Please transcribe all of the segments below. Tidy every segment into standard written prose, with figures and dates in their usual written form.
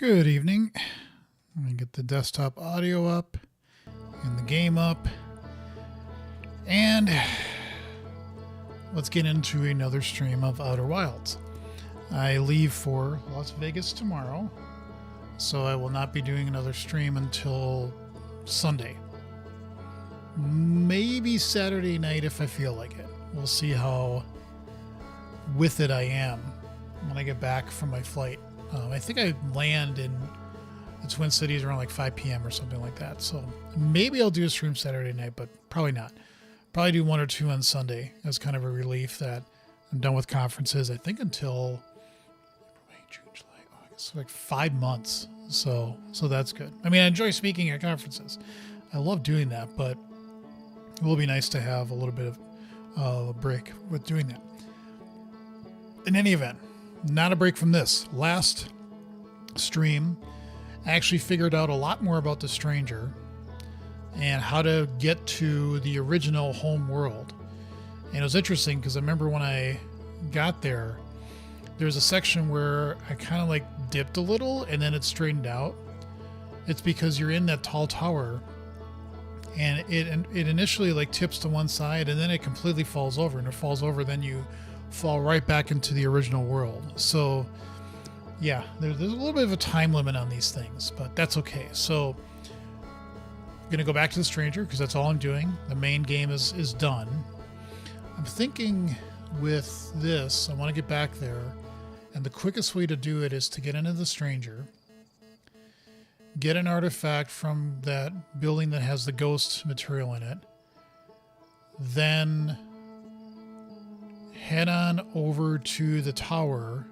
Good evening. Let me get the desktop audio up and the game up. And let's get into another stream of Outer Wilds. I leave for Las Vegas tomorrow, so I will not be doing another stream until Sunday. Maybe Saturday night if I feel like it. We'll see how with it I am when I get back from my flight. I think I land in the Twin Cities around like 5 p.m. or something like that. So maybe I'll do a stream Saturday night, but probably not. Probably do one or two on Sunday as kind of a relief that I'm done with conferences, I think until May, June, July, August, like 5 months. So that's good. I mean, I enjoy speaking at conferences. I love doing that, but it will be nice to have a little bit of a break with doing that. In any event, not a break from this. Last stream, I actually figured out a lot more about the Stranger and how to get to the original home world. And it was interesting because I remember when I got there, there's a section where I kind of like dipped a little and then it straightened out. It's because you're in that tall tower and it initially like tips to one side and then it completely falls over, and it falls over, then you fall right back into the original world. So yeah, there's a little bit of a time limit on these things, but that's okay. So I'm going to go back to the Stranger because that's all I'm doing. The main game is done. I'm thinking with this, I want to get back there, and the quickest way to do it is to get into the Stranger, get an artifact from that building that has the ghost material in it, then head on over to the tower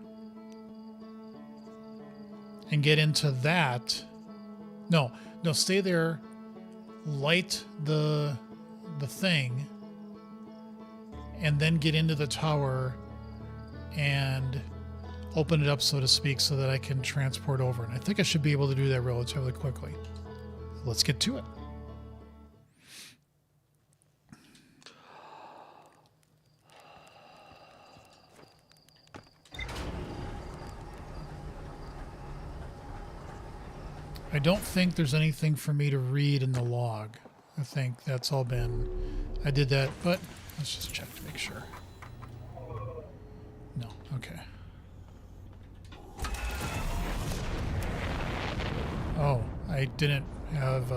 and get into that. No, stay there, light the thing, and then get into the tower and open it up, so to speak, so that I can transport over. And I think I should be able to do that relatively quickly. Let's get to it. I don't think there's anything for me to read in the log. I think that's all been... I did that, but let's just check to make sure. No, okay. Oh, I didn't have...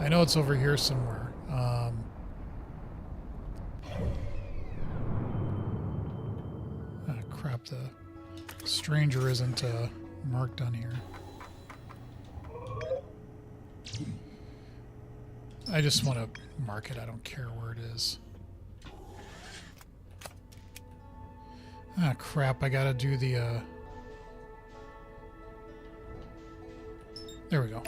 I know it's over here somewhere. Crap, the Stranger isn't marked on here. I just want to mark it. I don't care where it is. Ah, crap. I gotta do the... There we go.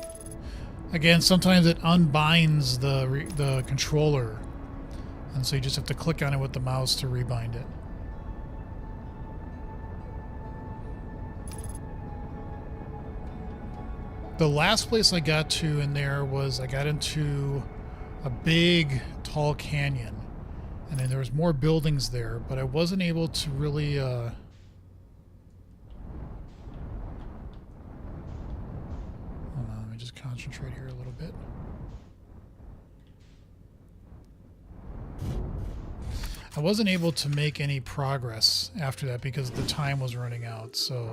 Again, sometimes it unbinds the controller, and so you just have to click on it with the mouse to rebind it. The last place I got to in there was I got into a big, tall canyon. And then there was more buildings there, but I wasn't able to really... Hold on, let me just concentrate here a little bit. I wasn't able to make any progress after that because the time was running out, so...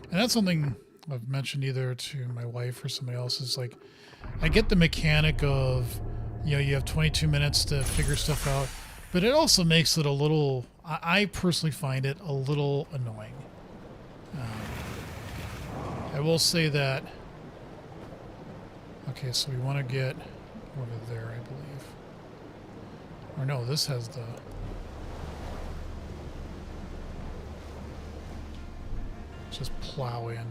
And that's something I've mentioned either to my wife or somebody else, is like, I get the mechanic of, you know, you have 22 minutes to figure stuff out, but it also makes it a little, I personally find it a little annoying. I will say that, okay, so we want to get over there, I believe. Or no, this has the... Just plow in.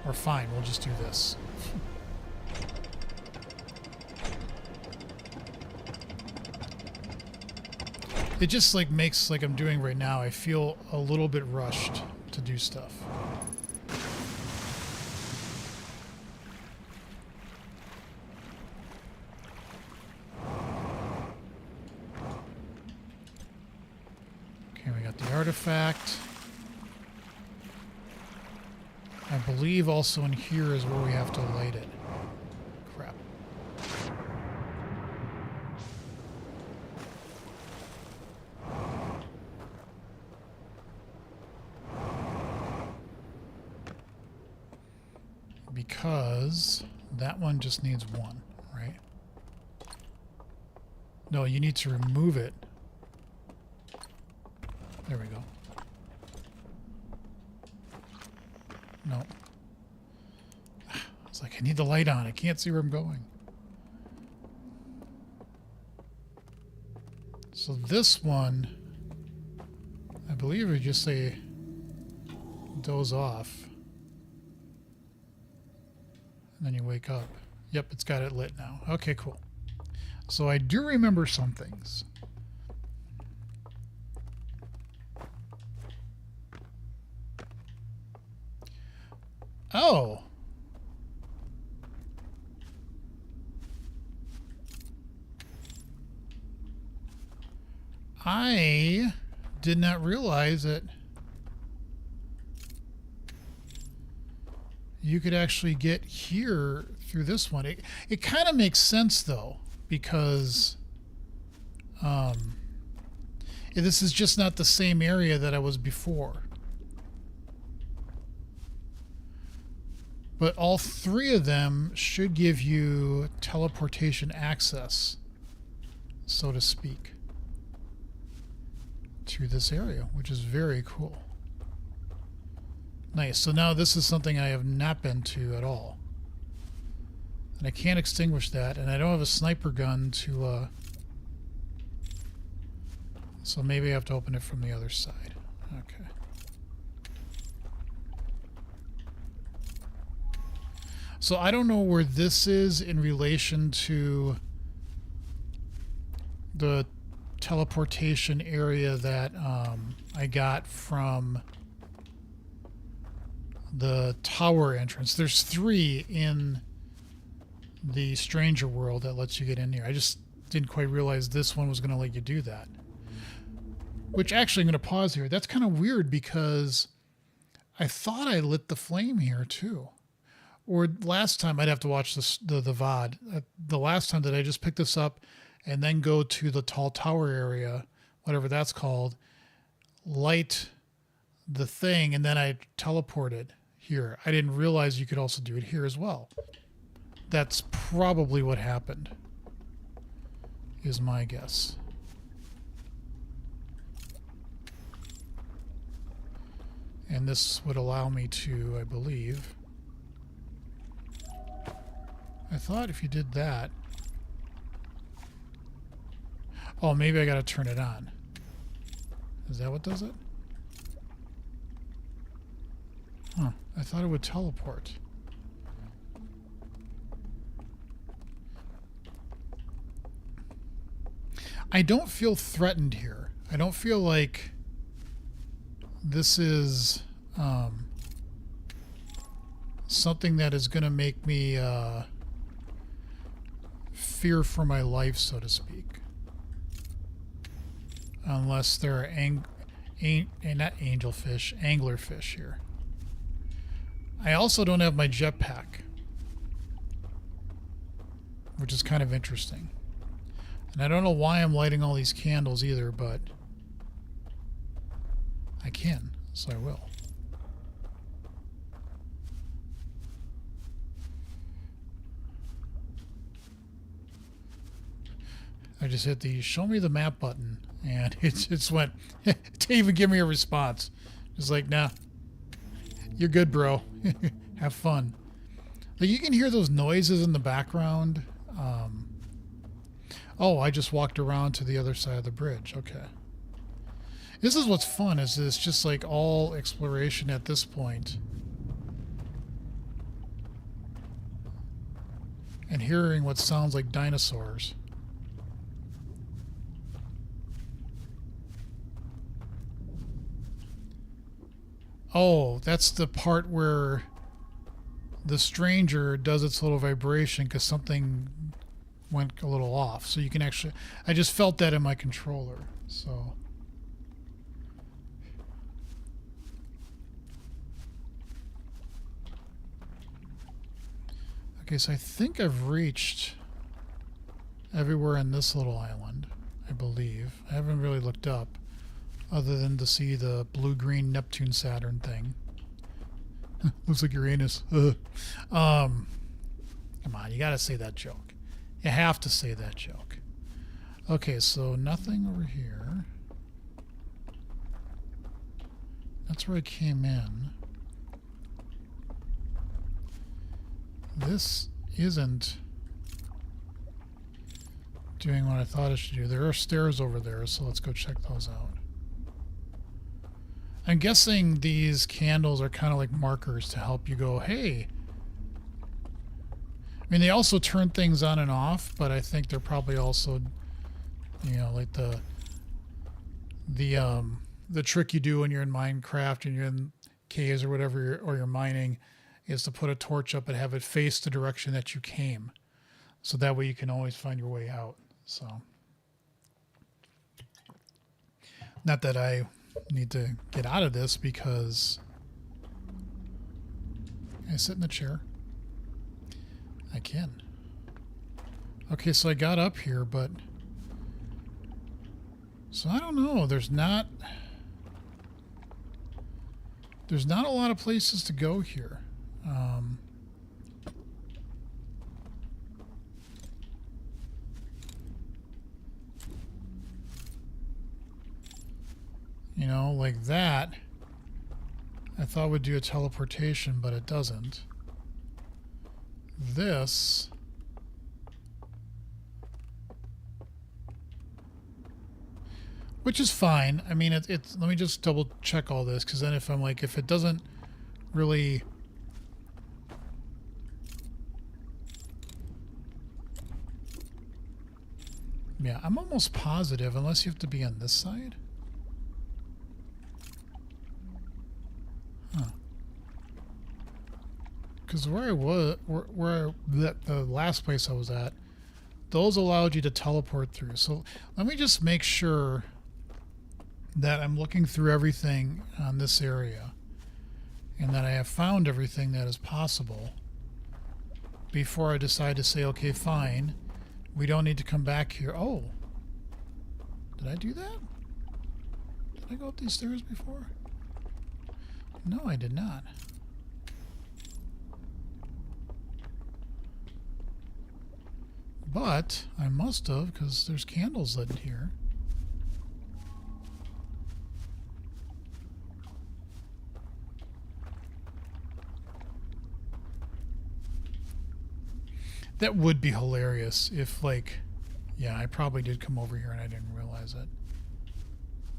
Or fine, we'll just do this. It just like makes, like I'm doing right now, I feel a little bit rushed to do stuff. Okay, we got the artifact. I believe also in here is where we have to light it. Crap. Because that one just needs one, right? No, you need to remove it. There we go. No. It's like, I need the light on. I can't see where I'm going. So this one, I believe we just say doze off. And then you wake up. Yep, it's got it lit now. Okay, cool. So I do remember some things. Oh. I did not realize that you could actually get here through this one. It kind of makes sense though, because this is just not the same area that I was before. But all three of them should give you teleportation access, so to speak, to this area, which is very cool. Nice. So now this is something I have not been to at all. And I can't extinguish that, and I don't have a sniper gun to... So maybe I have to open it from the other side. Okay. So I don't know where this is in relation to the teleportation area that I got from the tower entrance. There's 3 in the Stranger World that lets you get in here. I just didn't quite realize this one was going to let you do that. Which actually, I'm going to pause here. That's kind of weird because I thought I lit the flame here too. Or last time, I'd have to watch this, the VOD. The last time that I just picked this up and then go to the tall tower area, whatever that's called, light the thing, and then I teleported here. I didn't realize you could also do it here as well. That's probably what happened, is my guess. And this would allow me to, I believe... I thought if you did that... Oh, maybe I gotta turn it on. Is that what does it? Huh. I thought it would teleport. I don't feel threatened here. I don't feel like this is something that is going to make me fear for my life, so to speak. Unless there are not angelfish, anglerfish here. I also don't have my jetpack, which is kind of interesting. And I don't know why I'm lighting all these candles either, but I can, so I will. I just hit the show me the map button, and it just went, it didn't even give me a response. Just like, nah, you're good, bro. Have fun. Like, you can hear those noises in the background. Oh, I just walked around to the other side of the bridge. Okay. This is what's fun, is it's just like all exploration at this point. And hearing what sounds like dinosaurs. Oh, that's the part where the stranger does its little vibration because something went a little off. So you can actually... I just felt that in my controller. So... Okay, so I think I've reached everywhere in this little island, I believe. I haven't really looked up other than to see the blue-green Neptune-Saturn thing. Looks like Uranus. Come on, you gotta say that joke. You have to say that joke. Okay, so nothing over here. That's where I came in. This isn't doing what I thought it should do. There are stairs over there, so let's go check those out. I'm guessing these candles are kind of like markers to help you go, hey. I mean, they also turn things on and off, but I think they're probably also, you know, like the trick you do when you're in Minecraft and you're in caves or whatever, or you're mining, is to put a torch up and have it face the direction that you came. So that way you can always find your way out. So, not that I need to get out of this because I sit in the chair. I can. Okay, so I got up here, but so I don't know. There's not a lot of places to go here. You know, like that, I thought would do a teleportation, but it doesn't. This, which is fine. I mean, it's let me just double check all this, because then if I'm like, if it doesn't really... Yeah, I'm almost positive, unless you have to be on this side. Huh. Because where I was, the last place I was at, those allowed you to teleport through. So let me just make sure that I'm looking through everything on this area and that I have found everything that is possible before I decide to say, okay, fine, we don't need to come back here. Oh, did I do that? Did I go up these stairs before? No, I did not. But I must have, because there's candles lit in here. That would be hilarious if, like, yeah, I probably did come over here and I didn't realize it.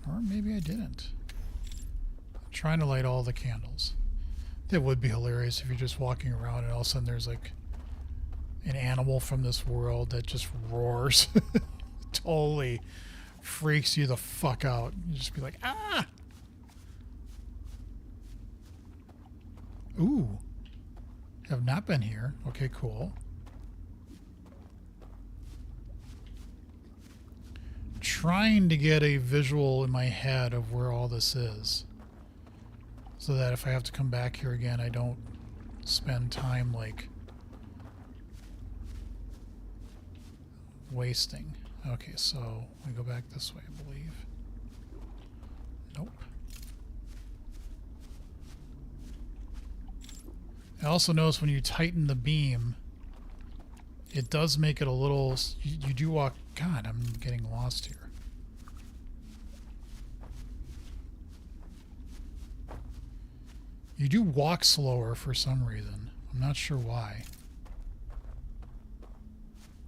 Or maybe I didn't. I'm trying to light all the candles. That would be hilarious if you're just walking around and all of a sudden there's like an animal from this world that just roars. Totally freaks you the fuck out. You just be like, ah! Ooh. Have not been here. Okay, cool. Trying to get a visual in my head of where all this is, so that if I have to come back here again, I don't spend time like wasting. Okay, so we go back this way, I believe. Nope. I also notice when you tighten the beam, it does make it a little... You do walk... God, I'm getting lost here. You do walk slower for some reason. I'm not sure why.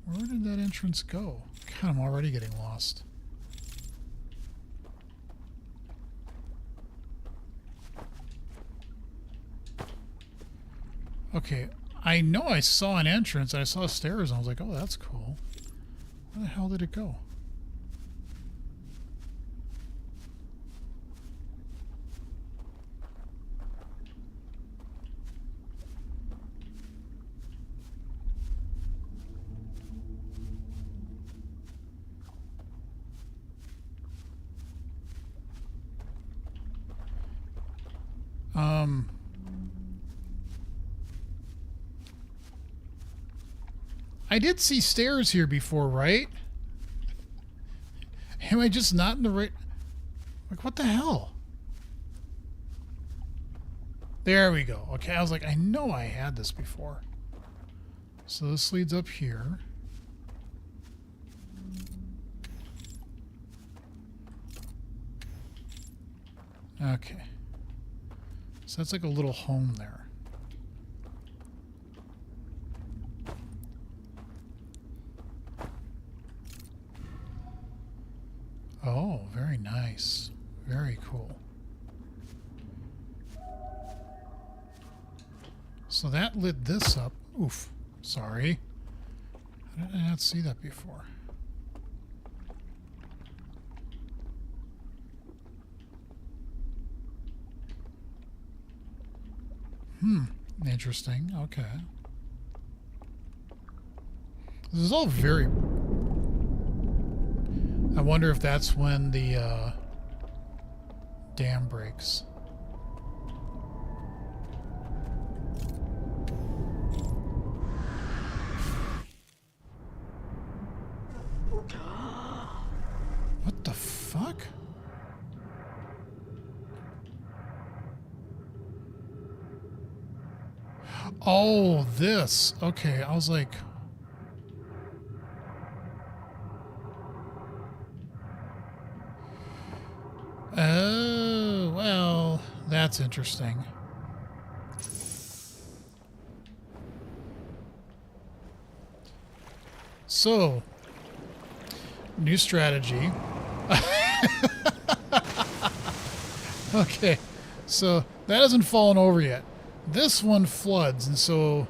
Where did that entrance go? God, I'm already getting lost. Okay, I know I saw an entrance. I saw stairs and I was like, oh, that's cool. Where the hell did it go? I did see stairs here before, right? Am I just not in the right... Like, what the hell? There we go. Okay, I was like, I know I had this before. So this leads up here. Okay. So that's like a little home there. Oh, very nice. Very cool. So that lit this up. Oof. Sorry. How did I not see that before? Interesting. Okay. This is all very... I wonder if that's when the dam breaks. What the fuck? Oh, this. Okay, I was like... Oh, well, that's interesting. So, new strategy. Okay, so that hasn't fallen over yet. This one floods, and so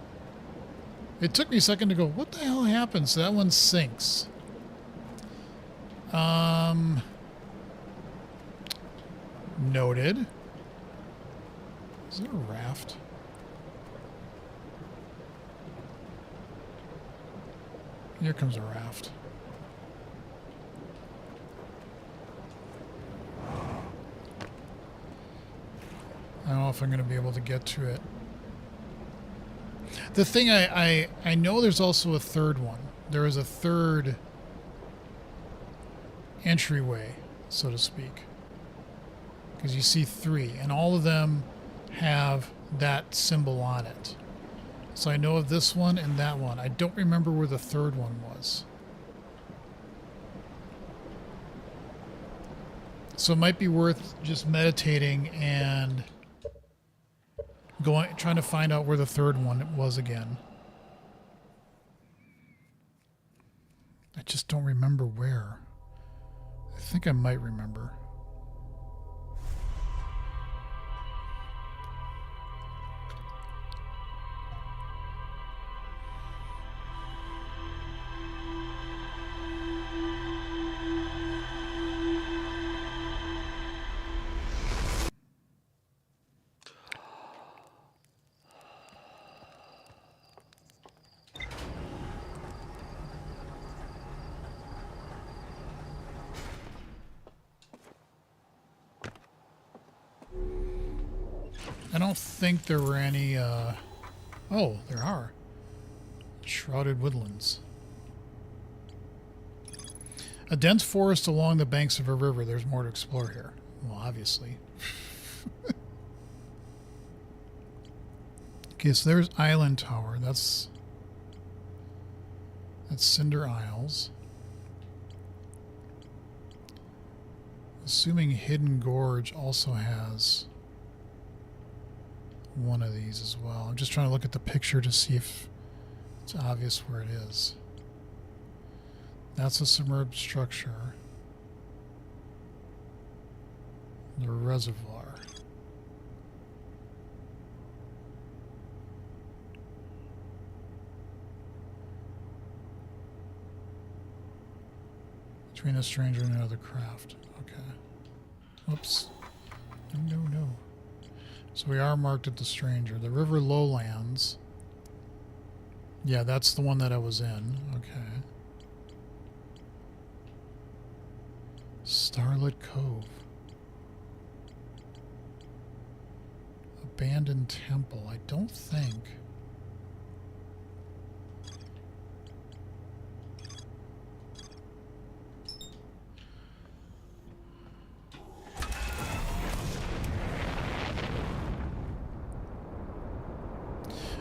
it took me a second to go, what the hell happened? So that one sinks. Noted. Is there a raft? Here comes a raft. I don't know if I'm going to be able to get to it. The thing I know there's also a third one. There is a third entryway, so to speak. Because you see 3, and all of them have that symbol on it. So I know of this one and that one. I don't remember where the third one was. So it might be worth just meditating and trying to find out where the third one was again. I just don't remember where. I think I might remember. I don't think there were any, oh, there are. Shrouded woodlands. A dense forest along the banks of a river. There's more to explore here. Well, obviously. Okay, so there's Island Tower. That's Cinder Isles. Assuming Hidden Gorge also has one of these as well. I'm just trying to look at the picture to see if it's obvious where it is. That's a submerged structure. The reservoir. Between a stranger and another craft. Okay. Oops. No, no. So we are marked at the stranger. The river lowlands. Yeah, that's the one that I was in. Okay. Starlit Cove. Abandoned temple. I don't think.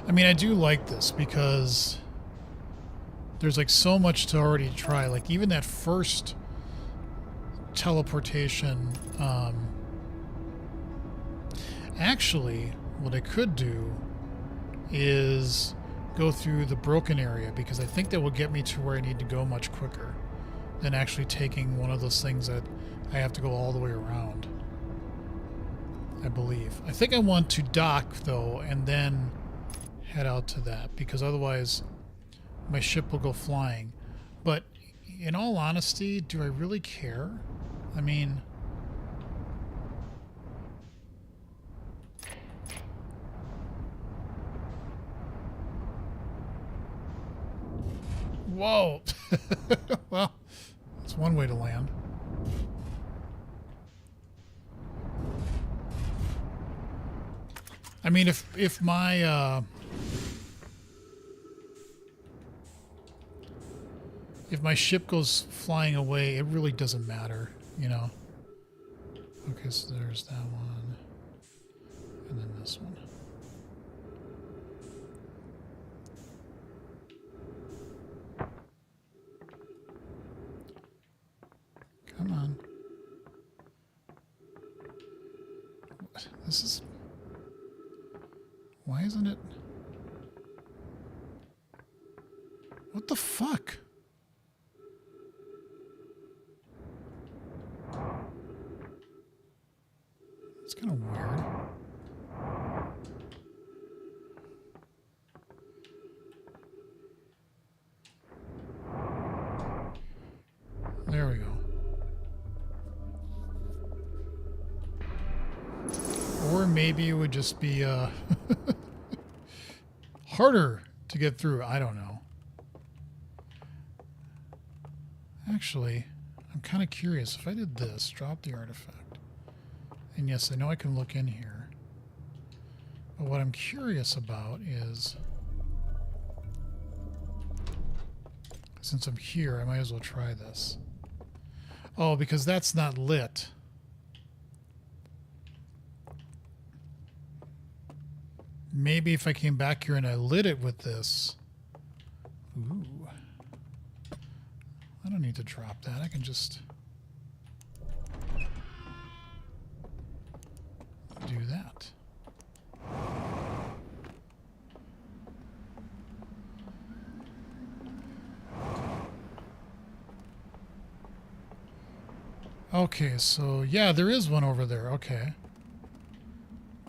I mean, I do like this because there's like so much to already try. Like even that first teleportation, actually what I could do is go through the broken area, because I think that will get me to where I need to go much quicker than actually taking one of those things that I have to go all the way around, I believe. I think I want to dock though and then head out to that, because otherwise my ship will go flying. But in all honesty, do I really care? I mean, whoa. Well, that's one way to land. I mean, if my if my ship goes flying away, it really doesn't matter, you know. Okay, so there's that one, and then this one. Come on. This is... Why isn't it... What the fuck? It's kind of weird. There we go. Or maybe it would just be harder to get through. I don't know. Actually, I'm kind of curious. If I did this, drop the artifact. And yes, I know I can look in here. But what I'm curious about is, since I'm here, I might as well try this. Oh, because that's not lit. Maybe if I came back here and I lit it with this. Ooh. I don't need to drop that. I can just do that. Okay, so yeah, there is one over there. Okay.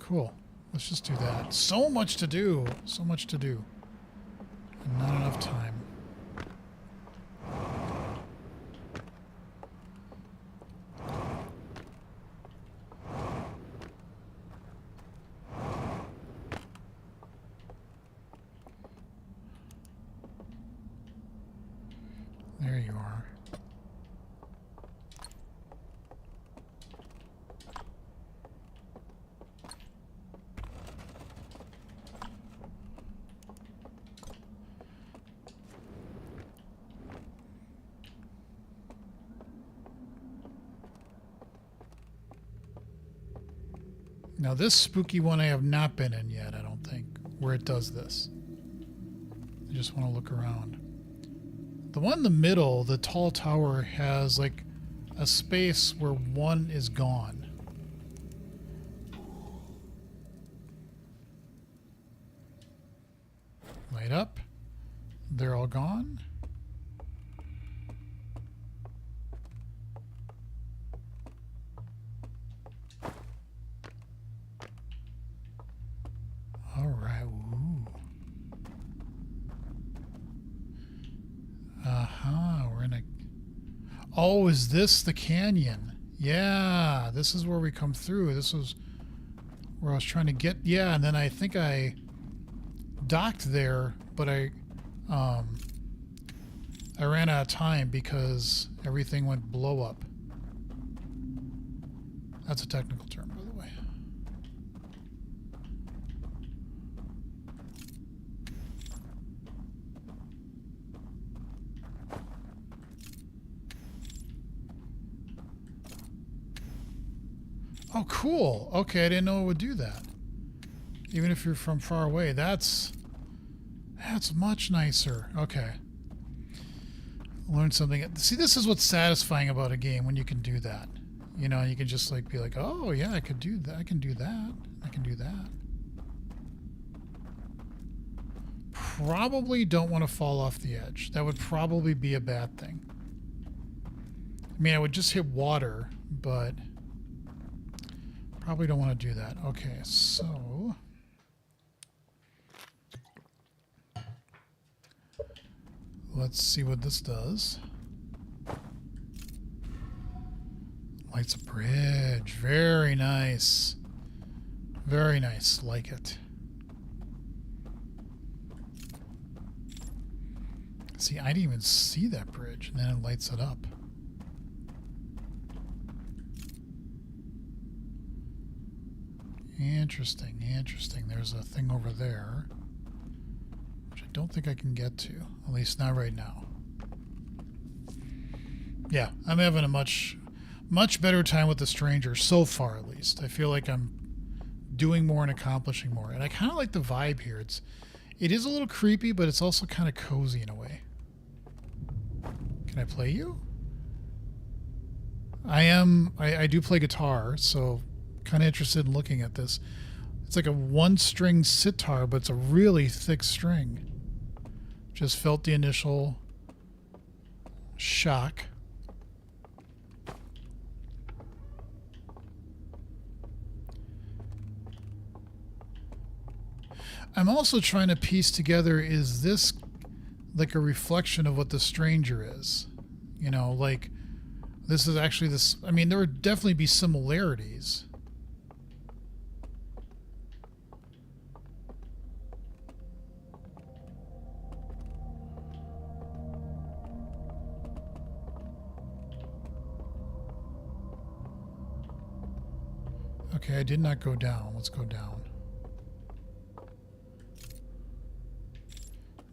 Cool. Let's just do that. So much to do. So much to do. And not enough time. There you are. Now this spooky one I have not been in yet, I don't think, where it does this. I just want to look around. The one in the middle, the tall tower, has like a space where one is gone. Light up. They're all gone. All right. Ooh. We're in a... Oh, is this the canyon? Yeah, this is where we come through. This was where I was trying to get... Yeah, and then I think I docked there, but I ran out of time because everything went blow up. That's a technical term, by the way. Oh, cool. Okay, I didn't know it would do that. Even if you're from far away, that's That's much nicer. Okay. Learn something. See, this is what's satisfying about a game when you can do that. You know, you can just like be like, oh yeah, I could do that. I can do that. I can do that. Probably don't want to fall off the edge. That would probably be a bad thing. I mean, I would just hit water, but probably don't want to do that. Okay, so let's see what this does. Lights a bridge. Very nice. Very nice. Like it. See, I didn't even see that bridge, and then it lights it up. Interesting, interesting. There's a thing over there, which I don't think I can get to, at least not right now. Yeah, I'm having a much better time with the stranger, so far at least. I feel like I'm doing more and accomplishing more, and I kind of like the vibe here. It is a little creepy, but it's also kind of cozy in a way. Can I play you? I do play guitar, so kind of interested in looking at this. It's like a one-string sitar, but it's a really thick string. Just felt the initial shock. I'm also trying to piece together, is this like a reflection of what the stranger is? You know, like this is actually this. I mean, there would definitely be similarities. Okay, I did not go down. Let's go down.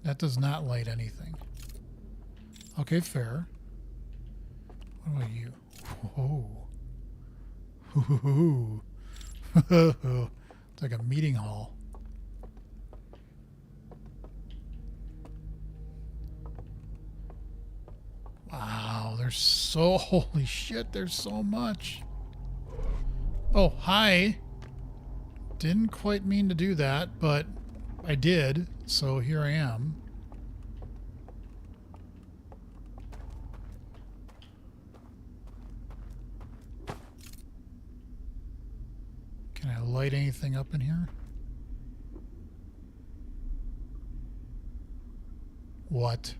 That does not light anything. Okay, fair. What about you? Whoa. It's like a meeting hall. Wow, there's so... Holy shit, there's so much. Oh, hi. Didn't quite mean to do that, but I did, so here I am. Can I light anything up in here? What?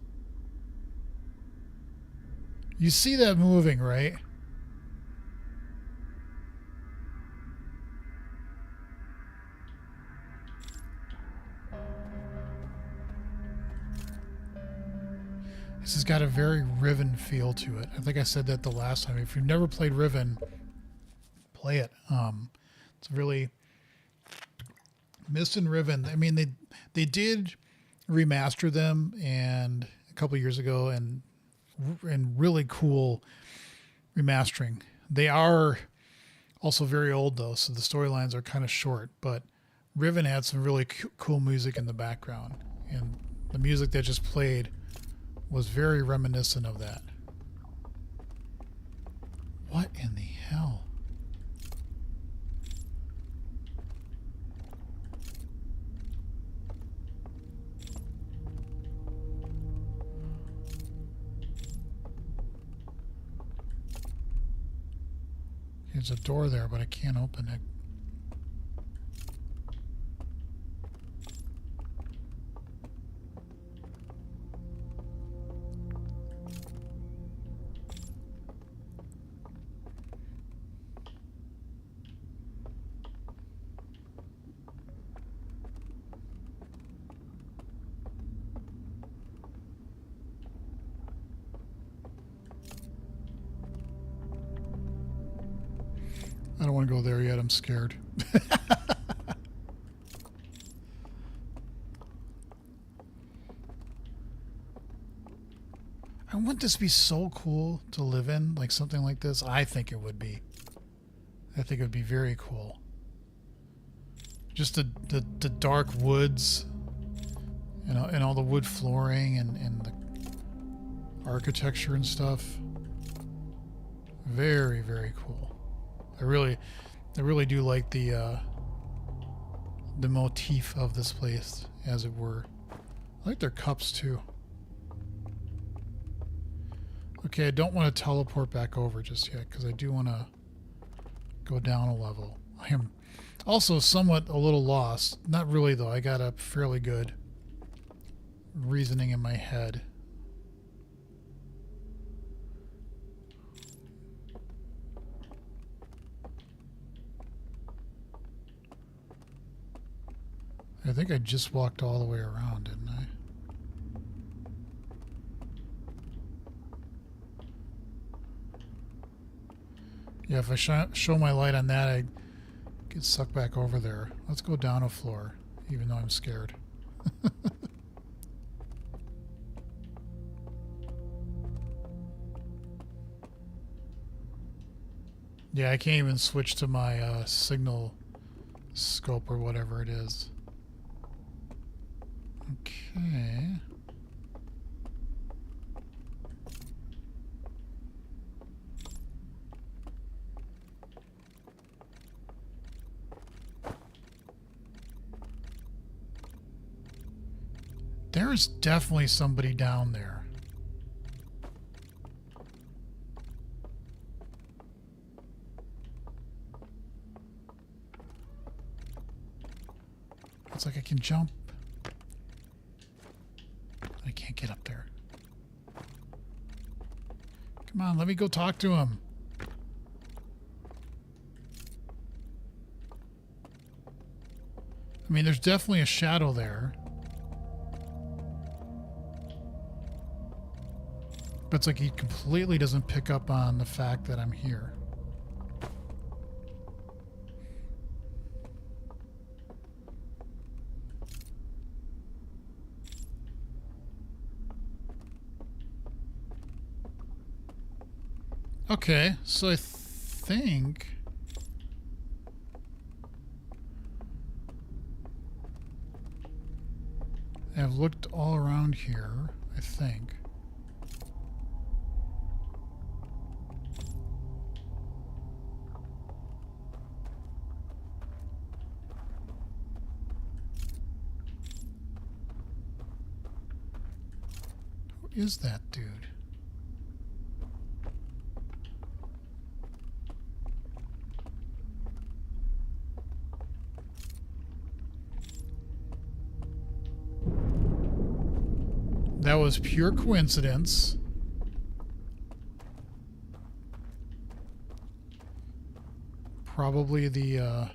You see that moving, right? This has got a very Riven feel to it. I think I said that the last time. If you've never played Riven, play it. It's really... Myst and Riven, I mean, they did remaster them and a couple years ago and really cool remastering. They are also very old though, so the storylines are kind of short, but Riven had some really cool music in the background, and the music that just played was very reminiscent of that. What in the hell? There's a door there, but I can't open it. I don't want to go there yet. I'm scared. I want this to be so cool to live in, like something like this. I think it would be. I think it would be very cool. Just the dark woods And all the wood flooring and the architecture and stuff. Very, very cool. I really do like the motif of this place, as it were. I like their cups too. Okay, I don't want to teleport back over just yet because I do want to go down a level. I am also somewhat a little lost. Not really though. I got a fairly good reasoning in my head. I think I just walked all the way around, didn't I? Yeah, if I show my light on that, I get sucked back over there. Let's go down a floor, even though I'm scared. Yeah, I can't even switch to my signal scope or whatever it is. Okay. There is definitely somebody down there. It's like I can jump. I can't get up there. Come on, let me go talk to him. I mean, there's definitely a shadow there. But it's like he completely doesn't pick up on the fact that I'm here. Okay, so I think I've looked all around here, I think. Who is that dude? That was pure coincidence. Probably the,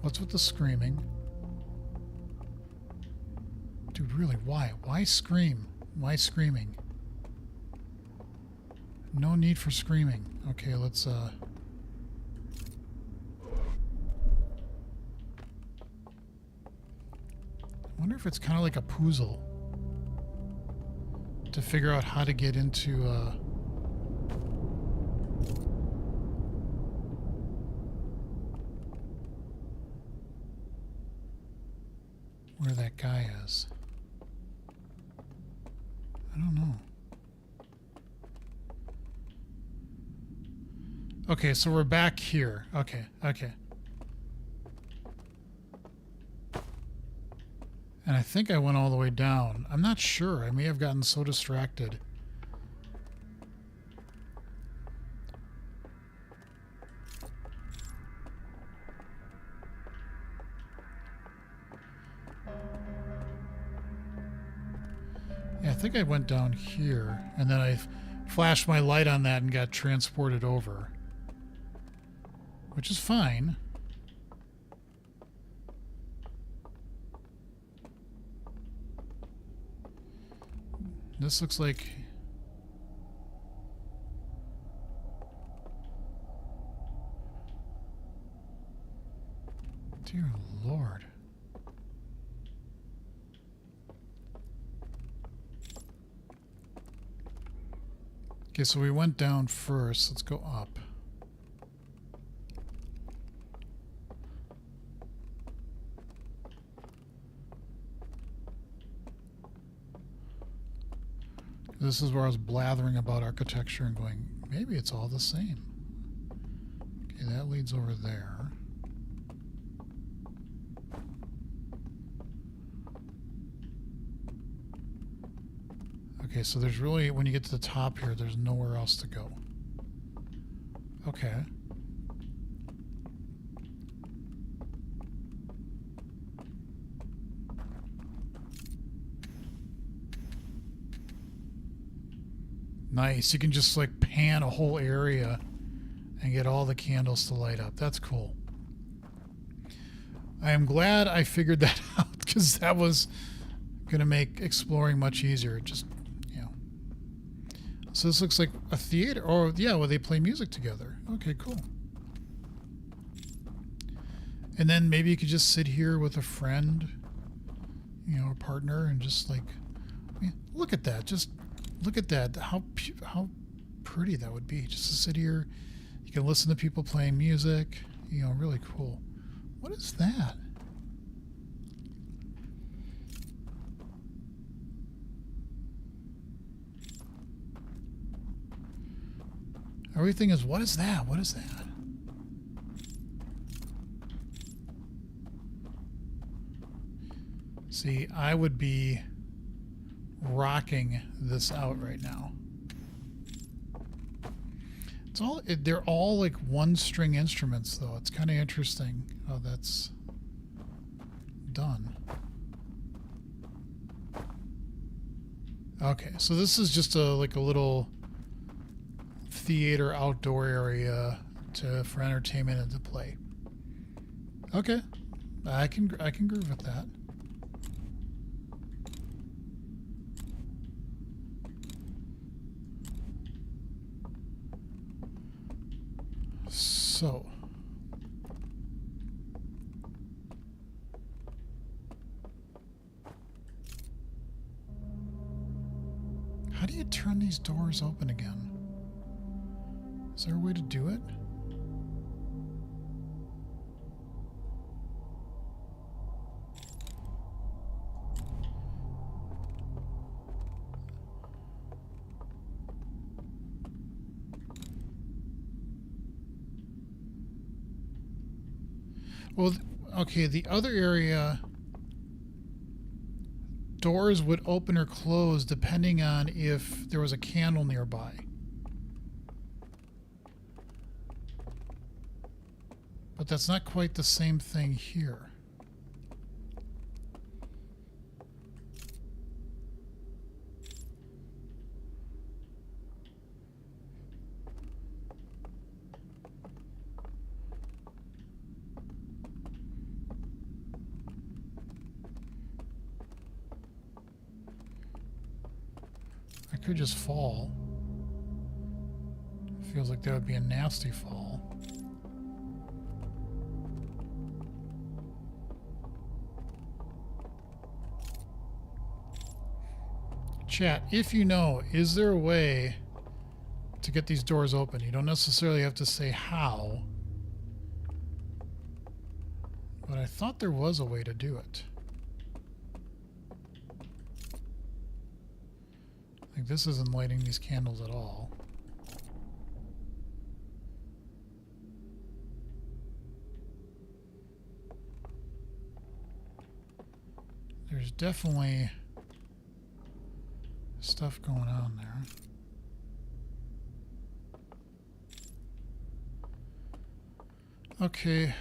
what's with the screaming? Dude, really, why? Why scream? Why screaming? No need for screaming. Okay, let's, I wonder if it's kind of like a puzzle to figure out how to get into where that guy is. I don't know. Okay, so we're back here. Okay, okay. And I think I went all the way down. I'm not sure. I may have gotten so distracted. Yeah, I think I went down here, and then I flashed my light on that and got transported over. Which is fine. This looks like... Dear Lord. Okay, so we went down first. Let's go up. This is where I was blathering about architecture and going, maybe it's all the same. Okay, that leads over there. Okay, so there's really, when you get to the top here, there's nowhere else to go. Okay. Nice. You can just like pan a whole area and get all the candles to light up. That's cool. I am glad I figured that out because that was going to make exploring much easier. Just, you know. So this looks like a theater. Or, yeah, where they play music together. Okay, cool. And then maybe you could just sit here with a friend, you know, a partner, and just like, I mean, look at that. Just look at that. How pretty that would be. Just to sit here. You can listen to people playing music. You know, really cool. What is that? Everything is, what is that? What is that? See, I would be rocking this out right now. It's all, they're all like one string instruments though. It's kind of interesting how that's done. Okay, so this is just a like a little theater outdoor area for entertainment and to play. Okay, I can groove with that. So, how do you turn these doors open again? Is there a way to do it? Well, okay, the other area, doors would open or close depending on if there was a candle nearby. But that's not quite the same thing here. I could just fall. Feels like that would be a nasty fall. Chat, if you know, is there a way to get these doors open? You don't necessarily have to say how, but I thought there was a way to do it. Like, this isn't lighting these candles at all. There's definitely stuff going on there. Okay.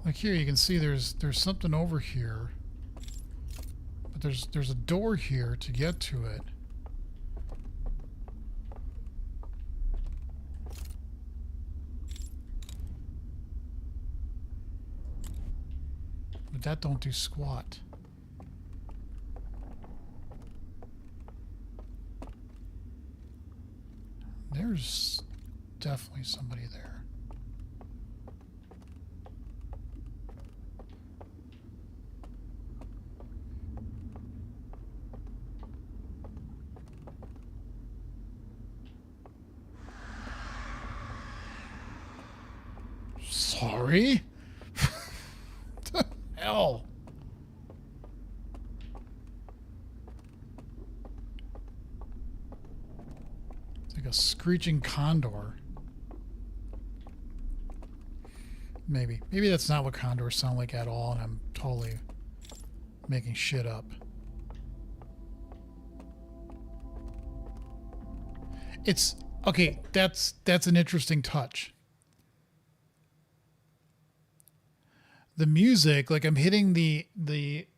Like here, you can see there's something over here, but there's a door here to get to it. But that don't do squat. there's definitely somebody there. Sorry? What the hell? It's like a screeching condor. Maybe. Maybe that's not what condors sound like at all, and I'm totally making shit up. It's... Okay, that's an interesting touch. The music, like I'm hitting the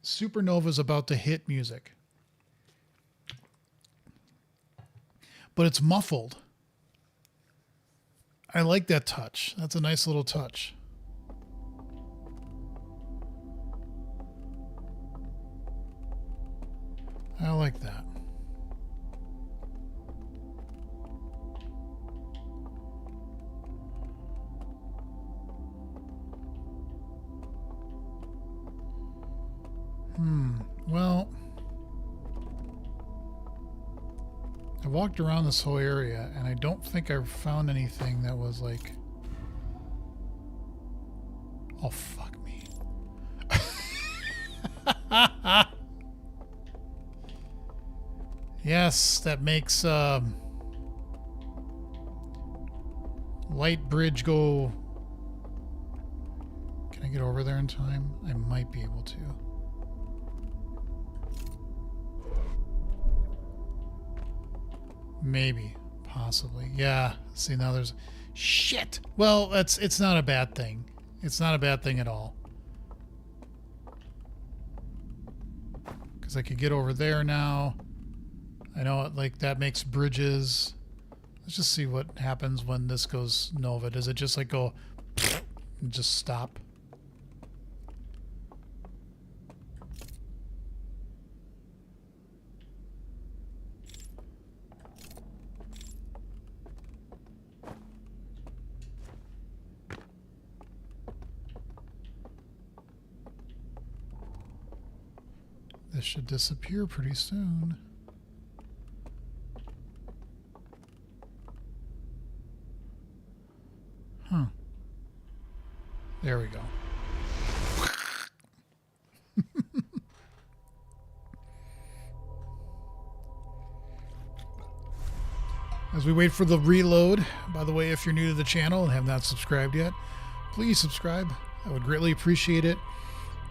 supernova's about to hit music. But it's muffled. I like that touch. That's a nice little touch. I like that. Well, I walked around this whole area and I don't think I've found anything that was like... Oh, fuck me. Yes, that makes Light Bridge go... Can I get over there in time? I might be able to. Maybe. Possibly. Yeah. See, now there's... Shit! Well, it's not a bad thing. It's not a bad thing at all. Because I could get over there now. I know, like, that makes bridges. Let's just see what happens when this goes nova. Does it just, like, go... and just stop? This should disappear pretty soon. Huh. There we go. As we wait for the reload, by the way, if you're new to the channel and have not subscribed yet, please subscribe. I would greatly appreciate it.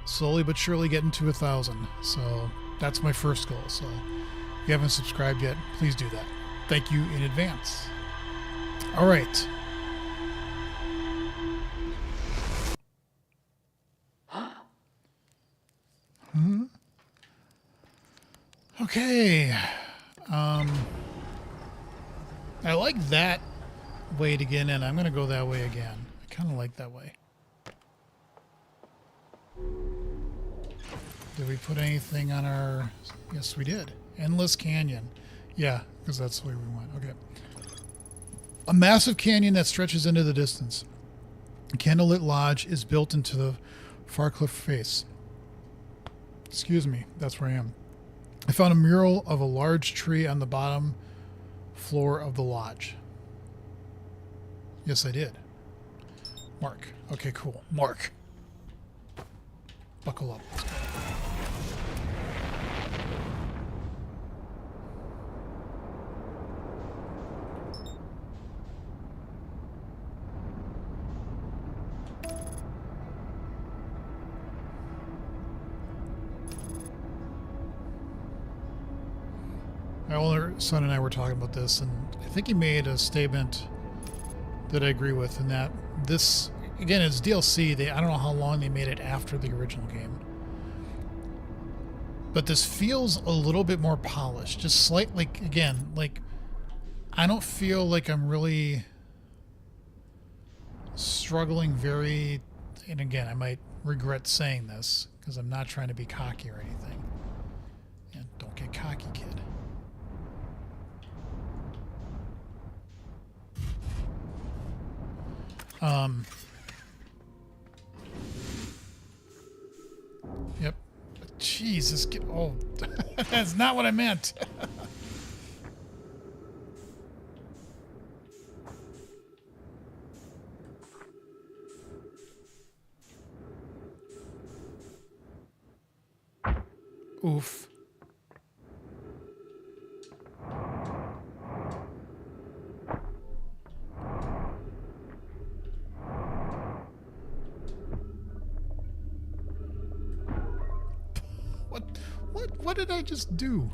Slowly but surely getting to 1,000. So that's my first goal. So if you haven't subscribed yet, please do that. Thank you in advance. All right. Okay. I like that way to get in. I'm going to go that way again. I kind of like that way. Did we put anything on our... Yes, we did. Endless Canyon. Yeah, because that's the way we went. Okay. A massive canyon that stretches into the distance. A candlelit lodge is built into the far cliff face. Excuse me, that's where I am. I found a mural of a large tree on the bottom floor of the lodge. Yes, I did. Mark. Okay, cool. Mark. Buckle up. Let's go. My older son and I were talking about this, and I think he made a statement that I agree with, in that this, again, it's DLC. I don't know how long they made it after the original game. But this feels a little bit more polished. Just slightly, again, like, I don't feel like I'm really struggling very, and again, I might regret saying this, because I'm not trying to be cocky or anything. Yeah, don't get cocky, kid. Yep. Jesus, oh, that's not what I meant. Oof. What did I just do?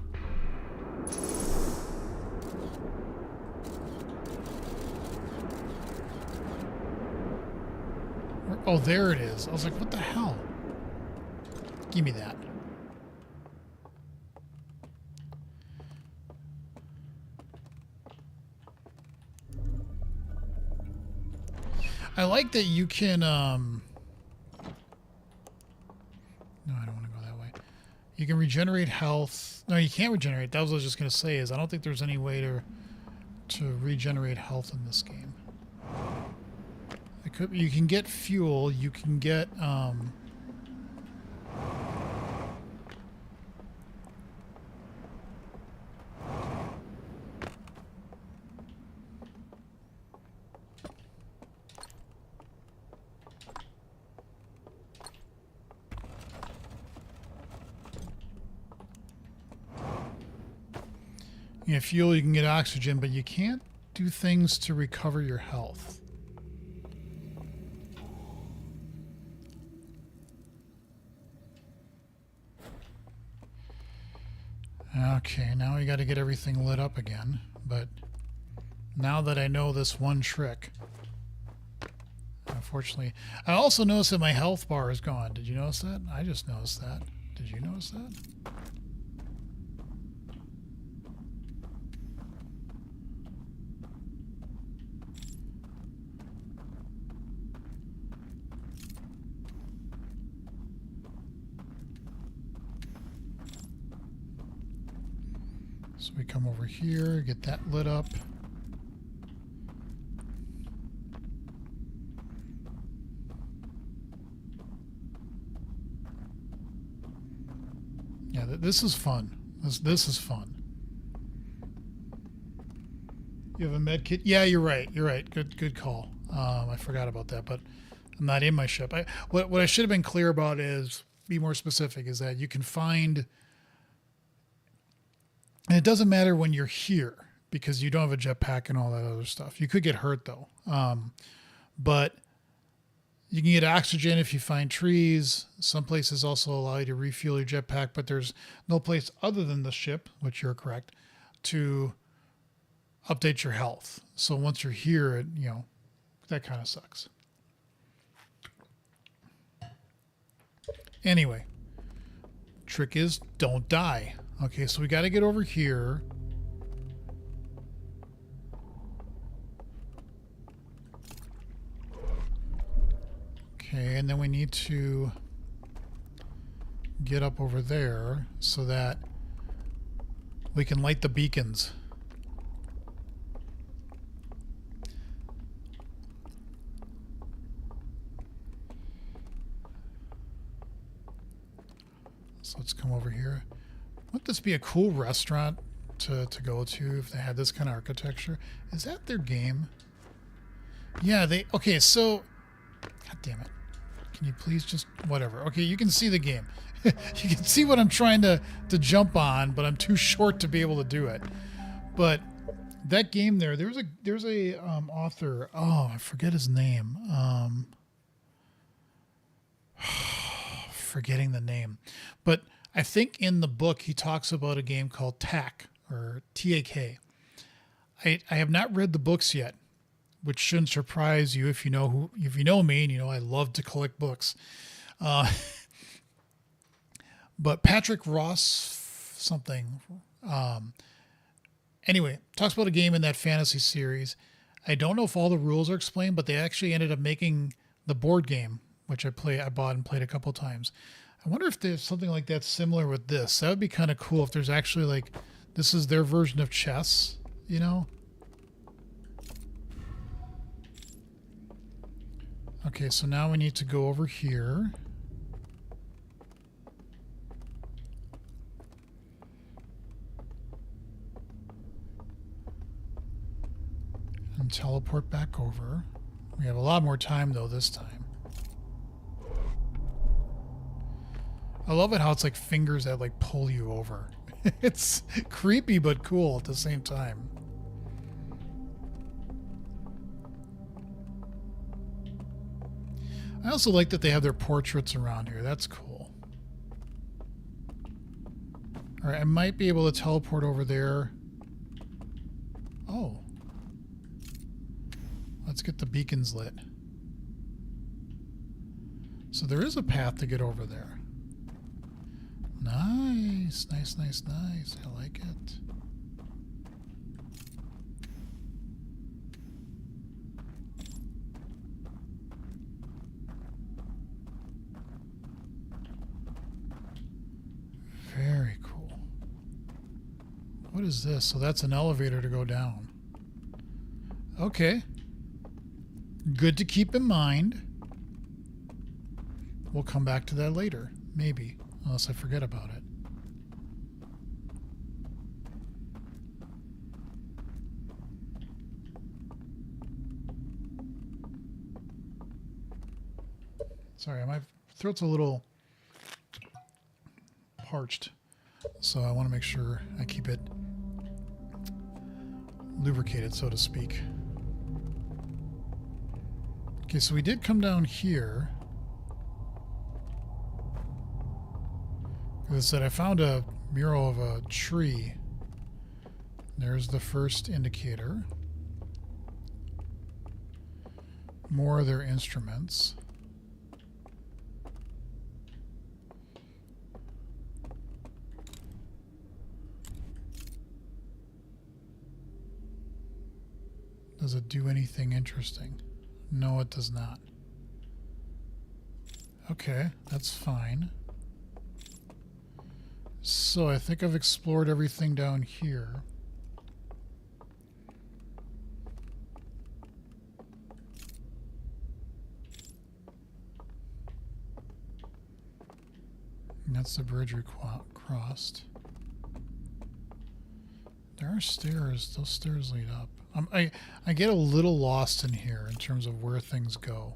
Oh, there it is. I was like, what the hell? Give me that. I like that you can, no, I don't want to go that way. You can regenerate health. No, you can't regenerate. That was what I was just going to say, is I don't think there's any way to regenerate health in this game. It could, you can get fuel, you can get, you get fuel, you can get oxygen, but you can't do things to recover your health. Okay, now we got to get everything lit up again, but now that I know this one trick, unfortunately, I also noticed that my health bar is gone. Did you notice that? I just noticed that. Did you notice that? So we come over here, get that lit up. Yeah, this is fun. This is fun. You have a med kit? Yeah, you're right. You're right. Good call. I forgot about that, but I'm not in my ship. What I should have been clear about is, be more specific, is that you can find. And it doesn't matter when you're here because you don't have a jetpack and all that other stuff. You could get hurt though. But you can get oxygen if you find trees. Some places also allow you to refuel your jetpack, but there's no place other than the ship, which you're correct, to update your health. So once you're here, that kind of sucks. Anyway, trick is don't die. Okay, so we got to get over here. Okay, and then we need to get up over there so that we can light the beacons. So let's come over here. Wouldn't this be a cool restaurant to go to if they had this kind of architecture? Is that their game? Yeah, okay, so, god damn it. Can you please just, whatever. Okay, you can see the game. You can see what I'm trying to jump on, but I'm too short to be able to do it. But that game there's a author, oh, I forget his name. Forgetting the name. But I think in the book he talks about a game called TAK, or TAK. I have not read the books yet, which shouldn't surprise you if you know me, and I love to collect books. But Patrick Ross something. Anyway, talks about a game in that fantasy series. I don't know if all the rules are explained, but they actually ended up making the board game, which I bought and played a couple times. I wonder if there's something like that similar with this. That would be kind of cool if there's actually this is their version of chess, Okay, so now we need to go over here. And teleport back over. We have a lot more time though this time. I love it how it's like fingers that like pull you over. It's creepy but cool at the same time. I also like that they have their portraits around here. That's cool. Alright, I might be able to teleport over there. Oh. Let's get the beacons lit. So there is a path to get over there. Nice, nice, nice, nice. I like it. Very cool. What is this? So that's an elevator to go down. Okay. Good to keep in mind. We'll come back to that later. Maybe. Unless I forget about it. Sorry, my throat's a little parched. So I want to make sure I keep it lubricated, so to speak. Okay, so we did come down here. As I said, I found a mural of a tree. There's the first indicator. More of their instruments. Does it do anything interesting? No, it does not. Okay, that's fine. So I think I've explored everything down here. And that's the bridge we crossed. There are stairs. Those stairs lead up. I get a little lost in here in terms of where things go.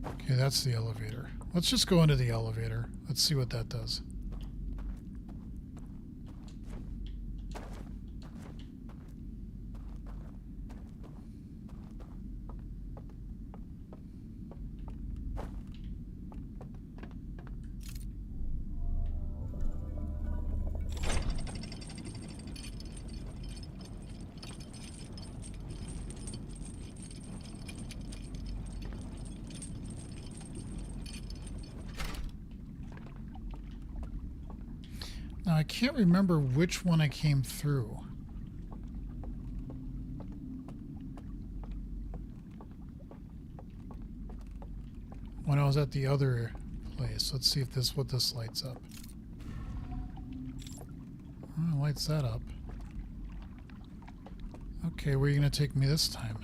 Okay, that's the elevator. Let's just go into the elevator. Let's see what that does. Now, I can't remember which one I came through. When I was at the other place. Let's see if what this lights up. Oh, it lights that up. Okay, where are you going to take me this time?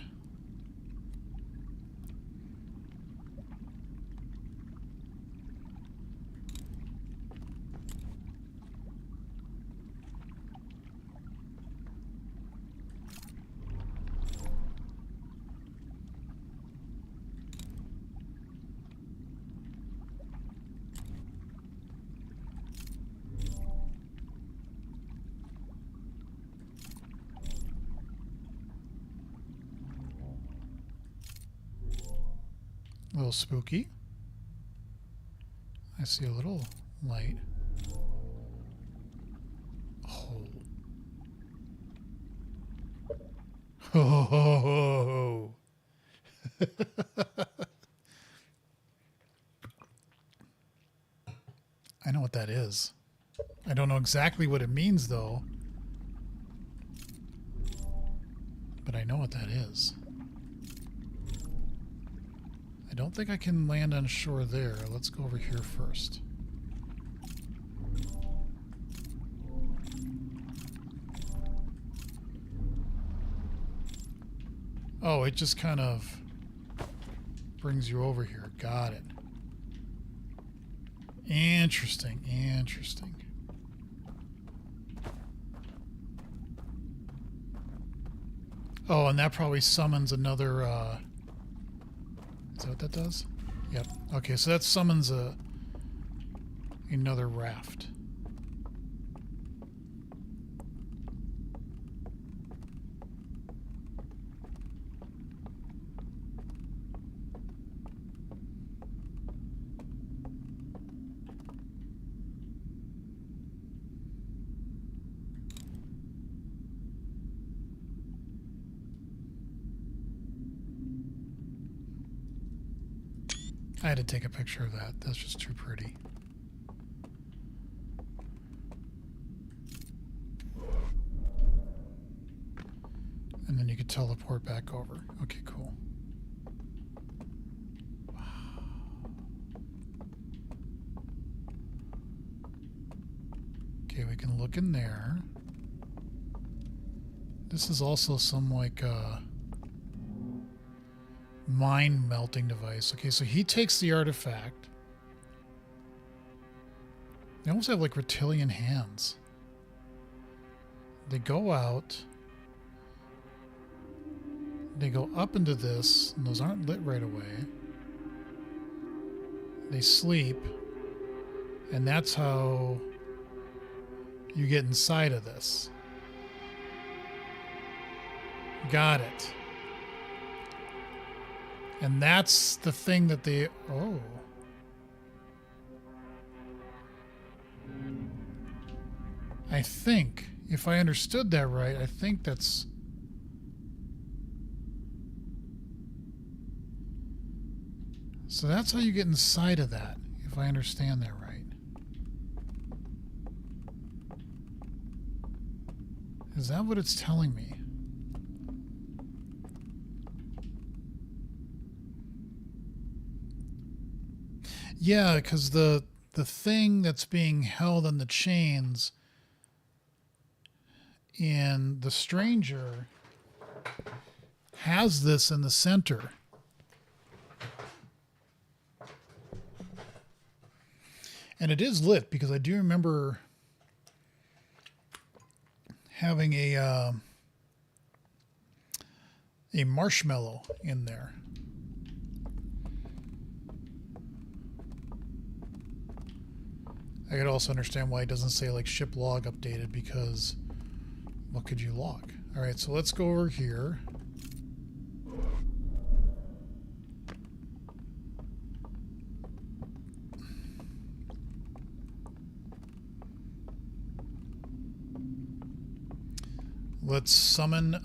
A little spooky. I see a little light. Oh. Oh. I know what that is. I don't know exactly what it means, though. But I know what that is. I don't think I can land on shore there. Let's go over here first. Oh, it just kind of brings you over here. Got it. Interesting, interesting. Oh, and that probably summons another, is that what that does? Yep. Okay, so that summons another raft. I had to take a picture of that. That's just too pretty. And then you could teleport back over. Okay, cool. Okay, we can look in there. This is also some like mind melting device. Okay, so he takes the artifact. They almost have like reptilian hands. They go out. They go up into this, and those aren't lit right away. They sleep, and that's how you get inside of this. Got it. And that's the thing that they... Oh. I think, if I understood that right, I think that's... So that's how you get inside of that, if I understand that right. Is that what it's telling me? Yeah, because the thing that's being held on the chains in The Stranger has this in the center. And it is lit because I do remember having a marshmallow in there. I could also understand why it doesn't say like ship log updated, because what could you log? All right, so let's go over here. Let's summon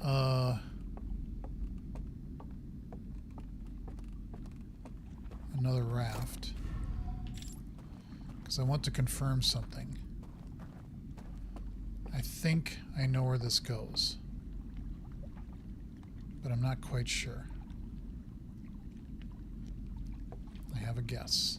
another raft, because I want to confirm something. I think I know where this goes, but I'm not quite sure. I have a guess.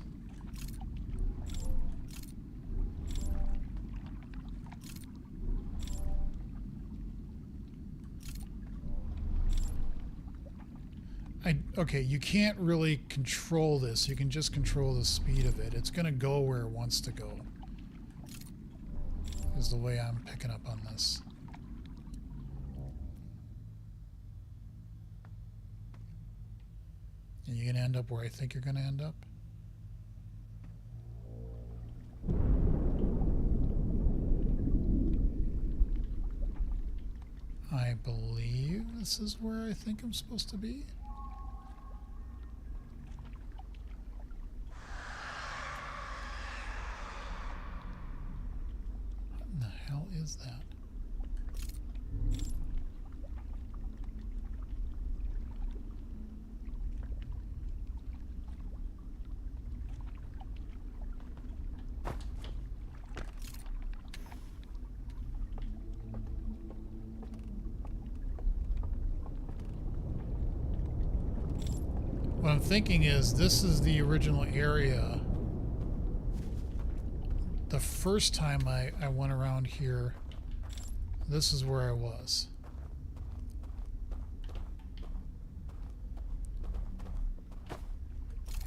Okay, you can't really control this. You can just control the speed of it. It's going to go where it wants to go, is the way I'm picking up on this. And you're going to end up where I think you're going to end up. I believe this is where I think I'm supposed to be. Is that? What I'm thinking is this is the original area. The first time I went around here, this is where I was.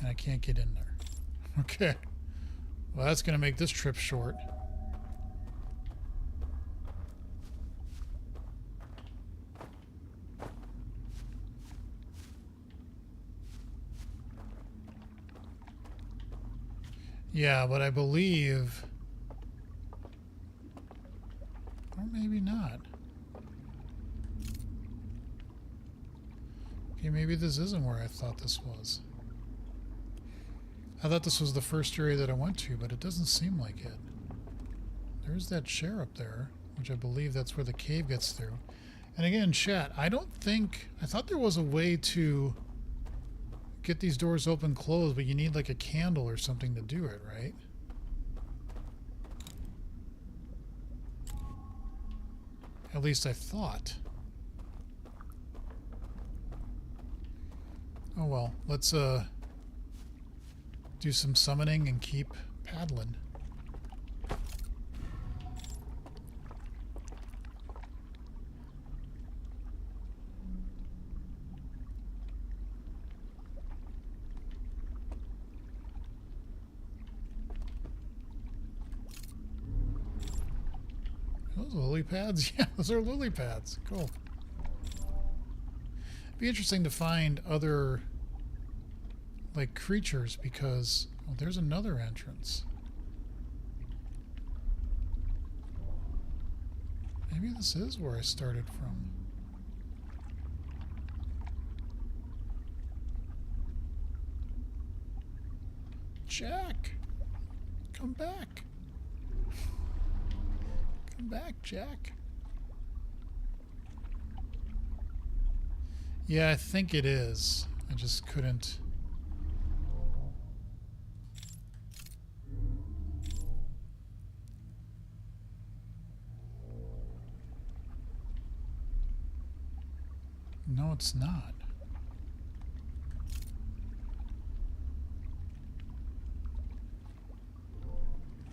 And I can't get in there. Okay. Well, that's going to make this trip short. Yeah, but I believe... Or maybe not. Okay, maybe this isn't where I thought this was. I thought this was the first area that I went to, but it doesn't seem like it. There's that chair up there, which I believe that's where the cave gets through. And again, chat, I don't think... I thought there was a way to get these doors open, closed, but you need like a candle or something to do it, right? At least I thought. Oh well, let's do some summoning and keep paddling. Those lily pads? Yeah, those are lily pads. Cool. It'd be interesting to find other, like, creatures because... Oh, there's another entrance. Maybe this is where I started from. Jack! Come back! Come back, Jack. Yeah, I think it is. I just couldn't... No, it's not.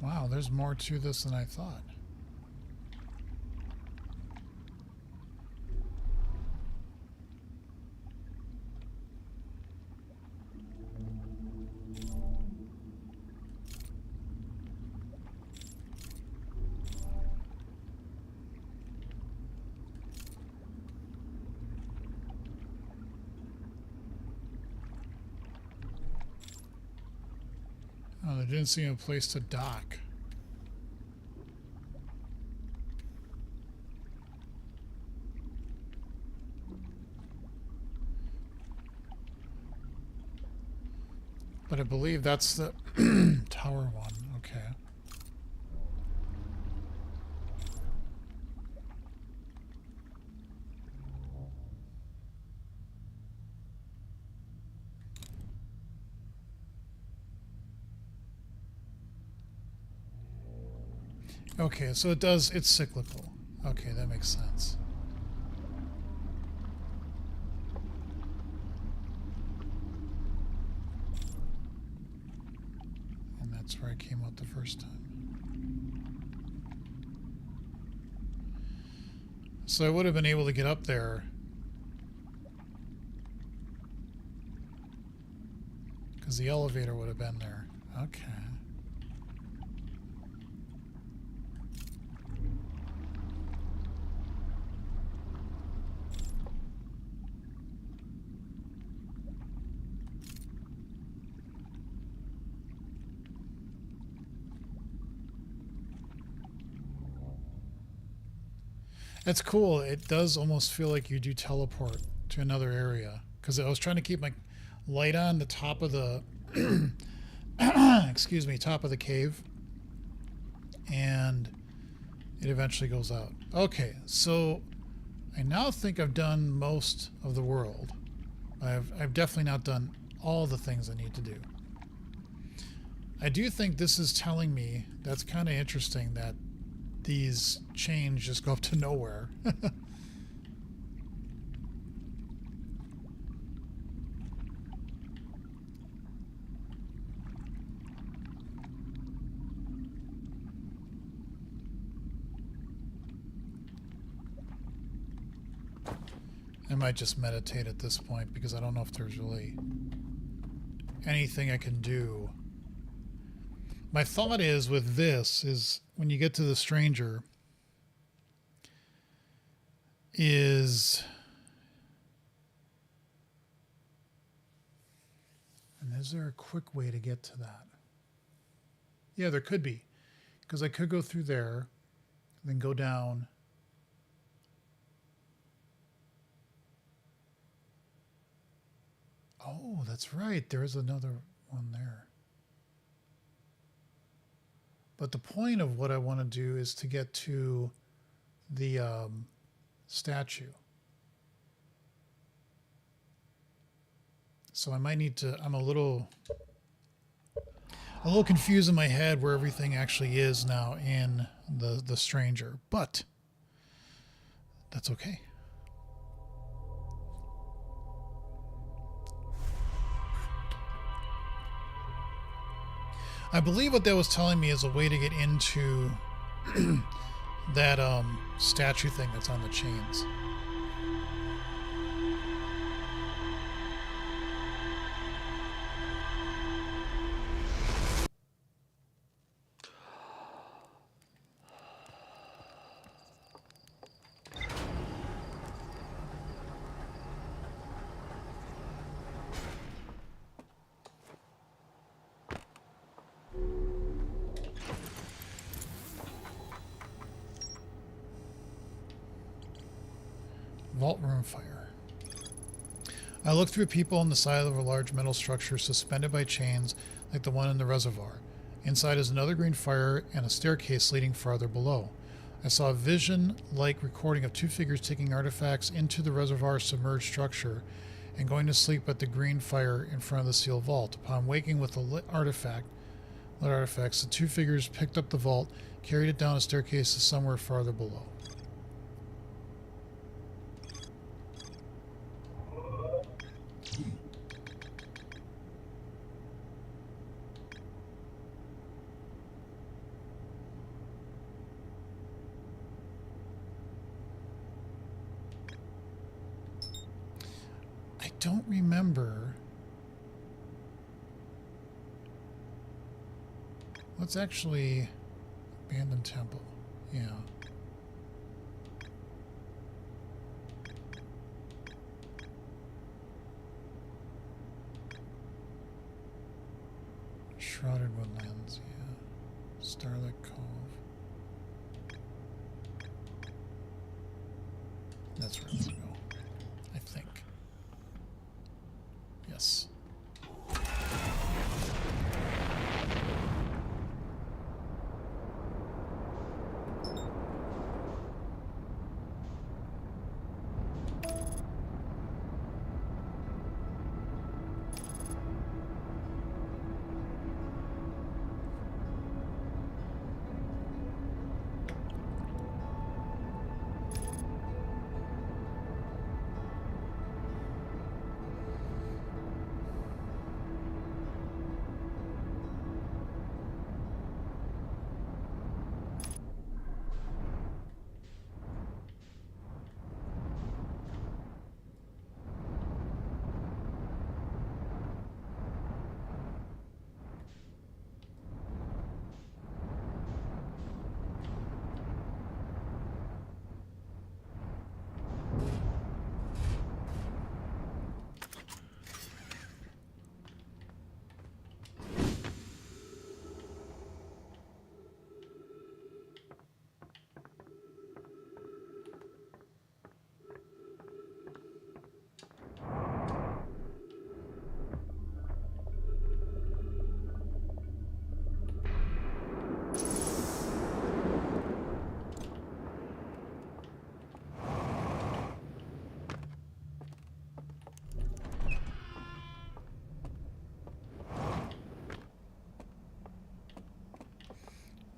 Wow, there's more to this than I thought. Oh, there didn't seem a place to dock. But I believe that's the tower one. Okay. Okay, so it's cyclical. Okay, that makes sense. And that's where I came out the first time. So I would have been able to get up there because the elevator would have been there. Okay. That's cool. It does almost feel like you do teleport to another area. Because I was trying to keep my light on the top of the... excuse me, top of the cave. And it eventually goes out. Okay, so I now think I've done most of the world. I've definitely not done all the things I need to do. I do think this is telling me, that's kind of interesting, that these chains just go up to nowhere. I might just meditate at this point because I don't know if there's really anything I can do. My thought is with this is when you get to the stranger is, and is there a quick way to get to that? Yeah, there could be, because I could go through there, then go down. Oh, that's right. There is another one there. But the point of what I want to do is to get to the statue. So I might need to, I'm a little confused in my head where everything actually is now in the stranger, but that's okay. I believe what that was telling me is a way to get into that statue thing that's on the chains. Vault room fire. I looked through people on the side of a large metal structure suspended by chains like the one in the reservoir. Inside is another green fire and a staircase leading farther below. I saw a vision-like recording of two figures taking artifacts into the reservoir submerged structure and going to sleep at the green fire in front of the sealed vault. Upon waking with the lit artifacts, the two figures picked up the vault, carried it down a staircase to somewhere farther below. I don't remember. Let's actually abandon temple. Yeah. Shrouded Woodlands, yeah. Starlit Cove. That's where I'm gonna go, I think. Yes.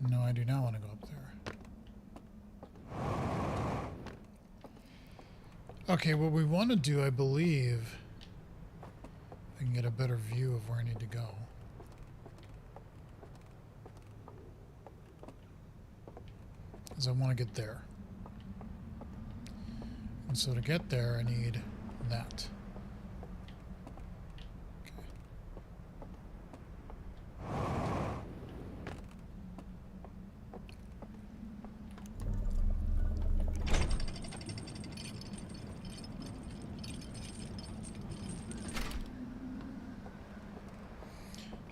No, I do not want to go up there. Okay, what we want to do, I believe, if I can get a better view of where I need to go. Is I want to get there. And so to get there, I need that. Okay.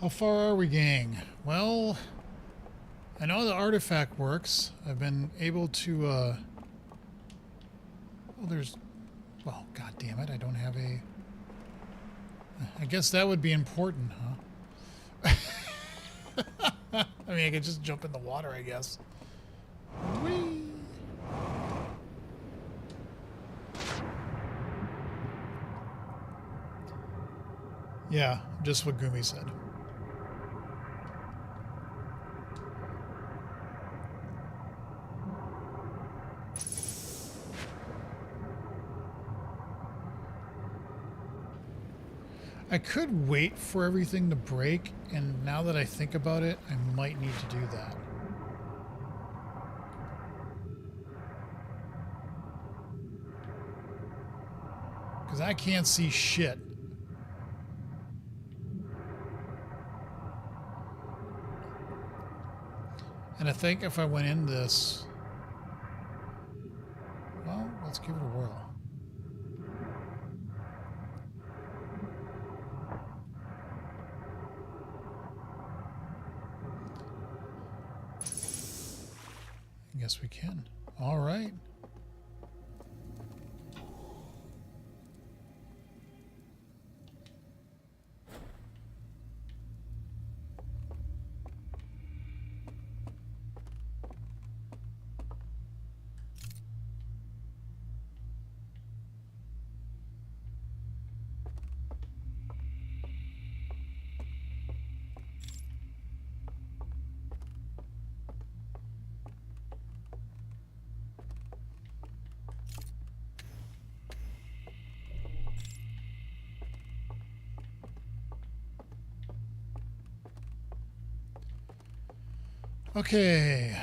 How far are we, gang? Well, I know the artifact works. I've been able to, well, there's... Well, god damn it, I don't have a... I guess that would be important, huh? I mean, I could just jump in the water, I guess. Whee! Yeah, just what Gumi said. I could wait for everything to break, and now that I think about it, I might need to do that. Because I can't see shit. And I think if I went in this... Well, let's give it a whirl. I guess we can. All right. Okay.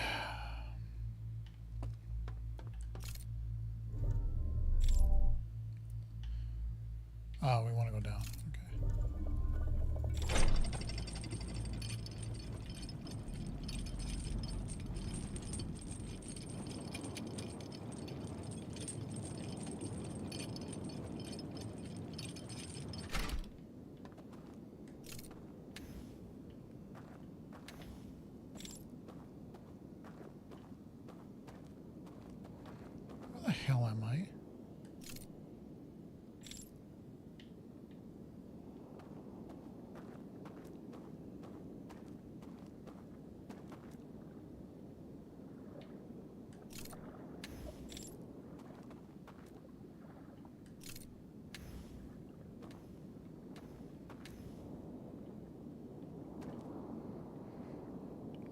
Oh, we want to go down. Okay. Where the hell am I?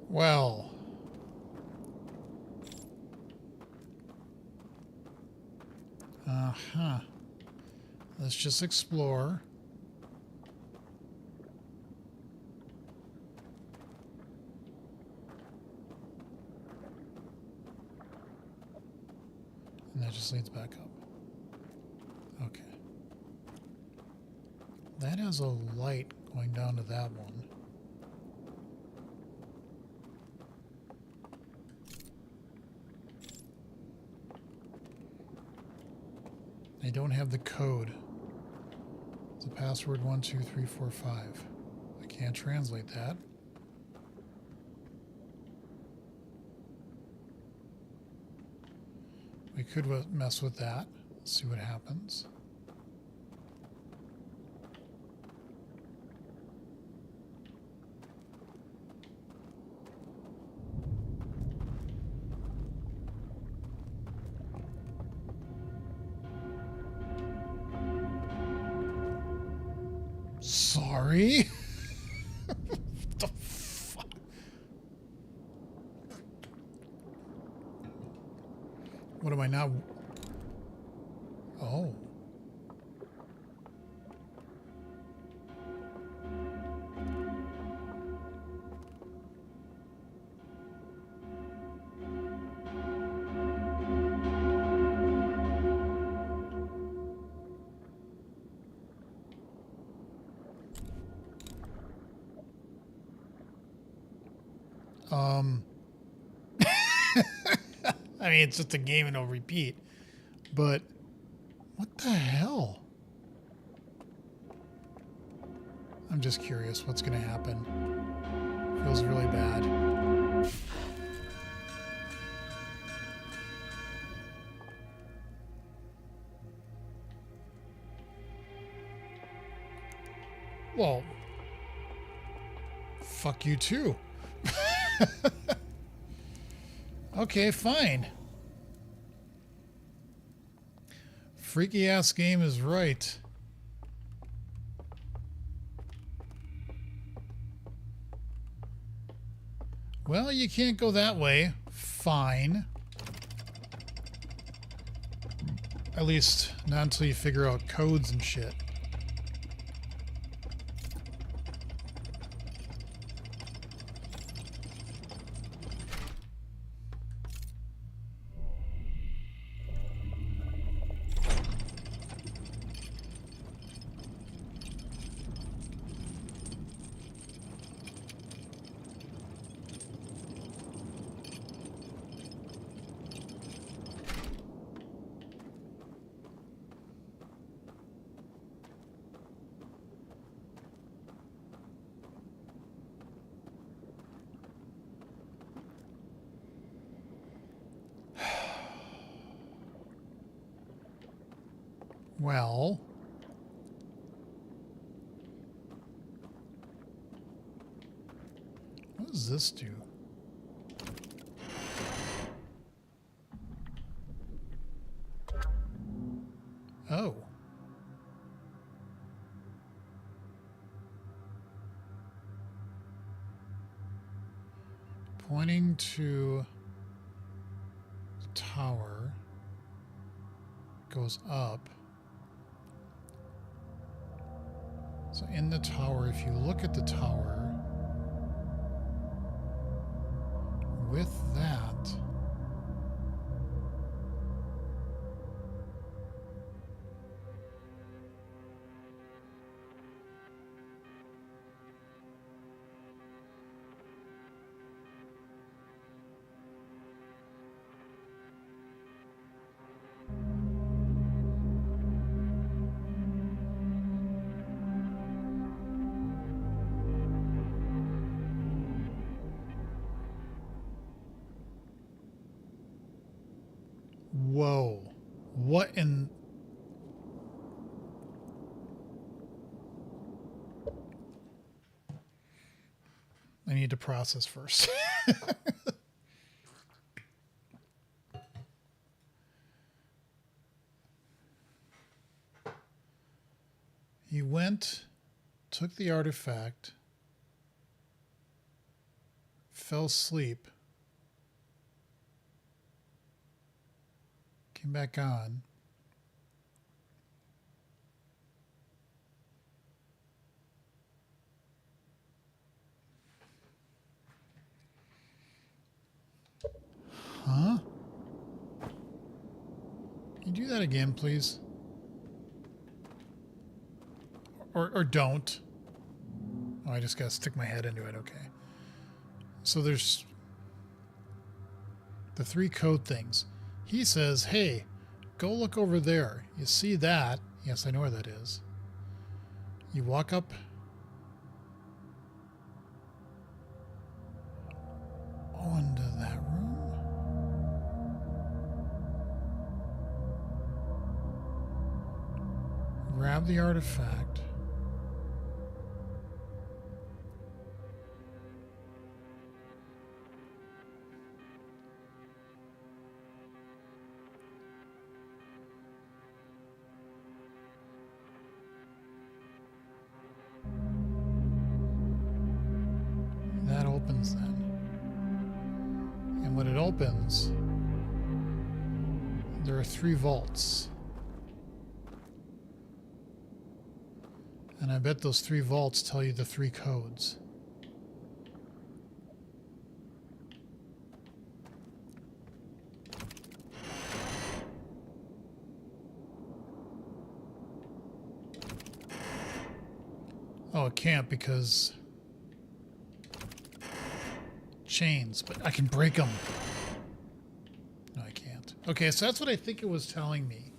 Well, let's just explore. And that just leads back up. Okay. That has a light going down to that one. I don't have the code. It's a password 12345. I can't translate that. We could mess with that. See what happens. Sorry. What the fuck? What am I now? Oh. I mean, it's just a game and it'll repeat. But what the hell? I'm just curious what's going to happen. Feels really bad. Well, fuck you too. Okay, fine. Freaky ass game is right. Well, you can't go that way. Fine. At least not until you figure out codes and shit. Well, what does this do? Oh. Pointing to the tower goes up. So in the tower, if you look at the tower, with that, whoa, what in... I need to process first. He went, took the artifact, fell asleep, came back on. Huh? Can you do that again, please? Or don't. Oh, I just gotta stick my head into it, okay. So there's the 3 code things. He says, hey, go look over there. You see that? Yes, I know where that is. You walk up onto that room. Grab the artifact. That opens then. And when it opens, there are 3 vaults. And I bet those 3 vaults tell you the 3 codes. Oh, it can't because chains, but I can break them. No, I can't. Okay, so that's what I think it was telling me.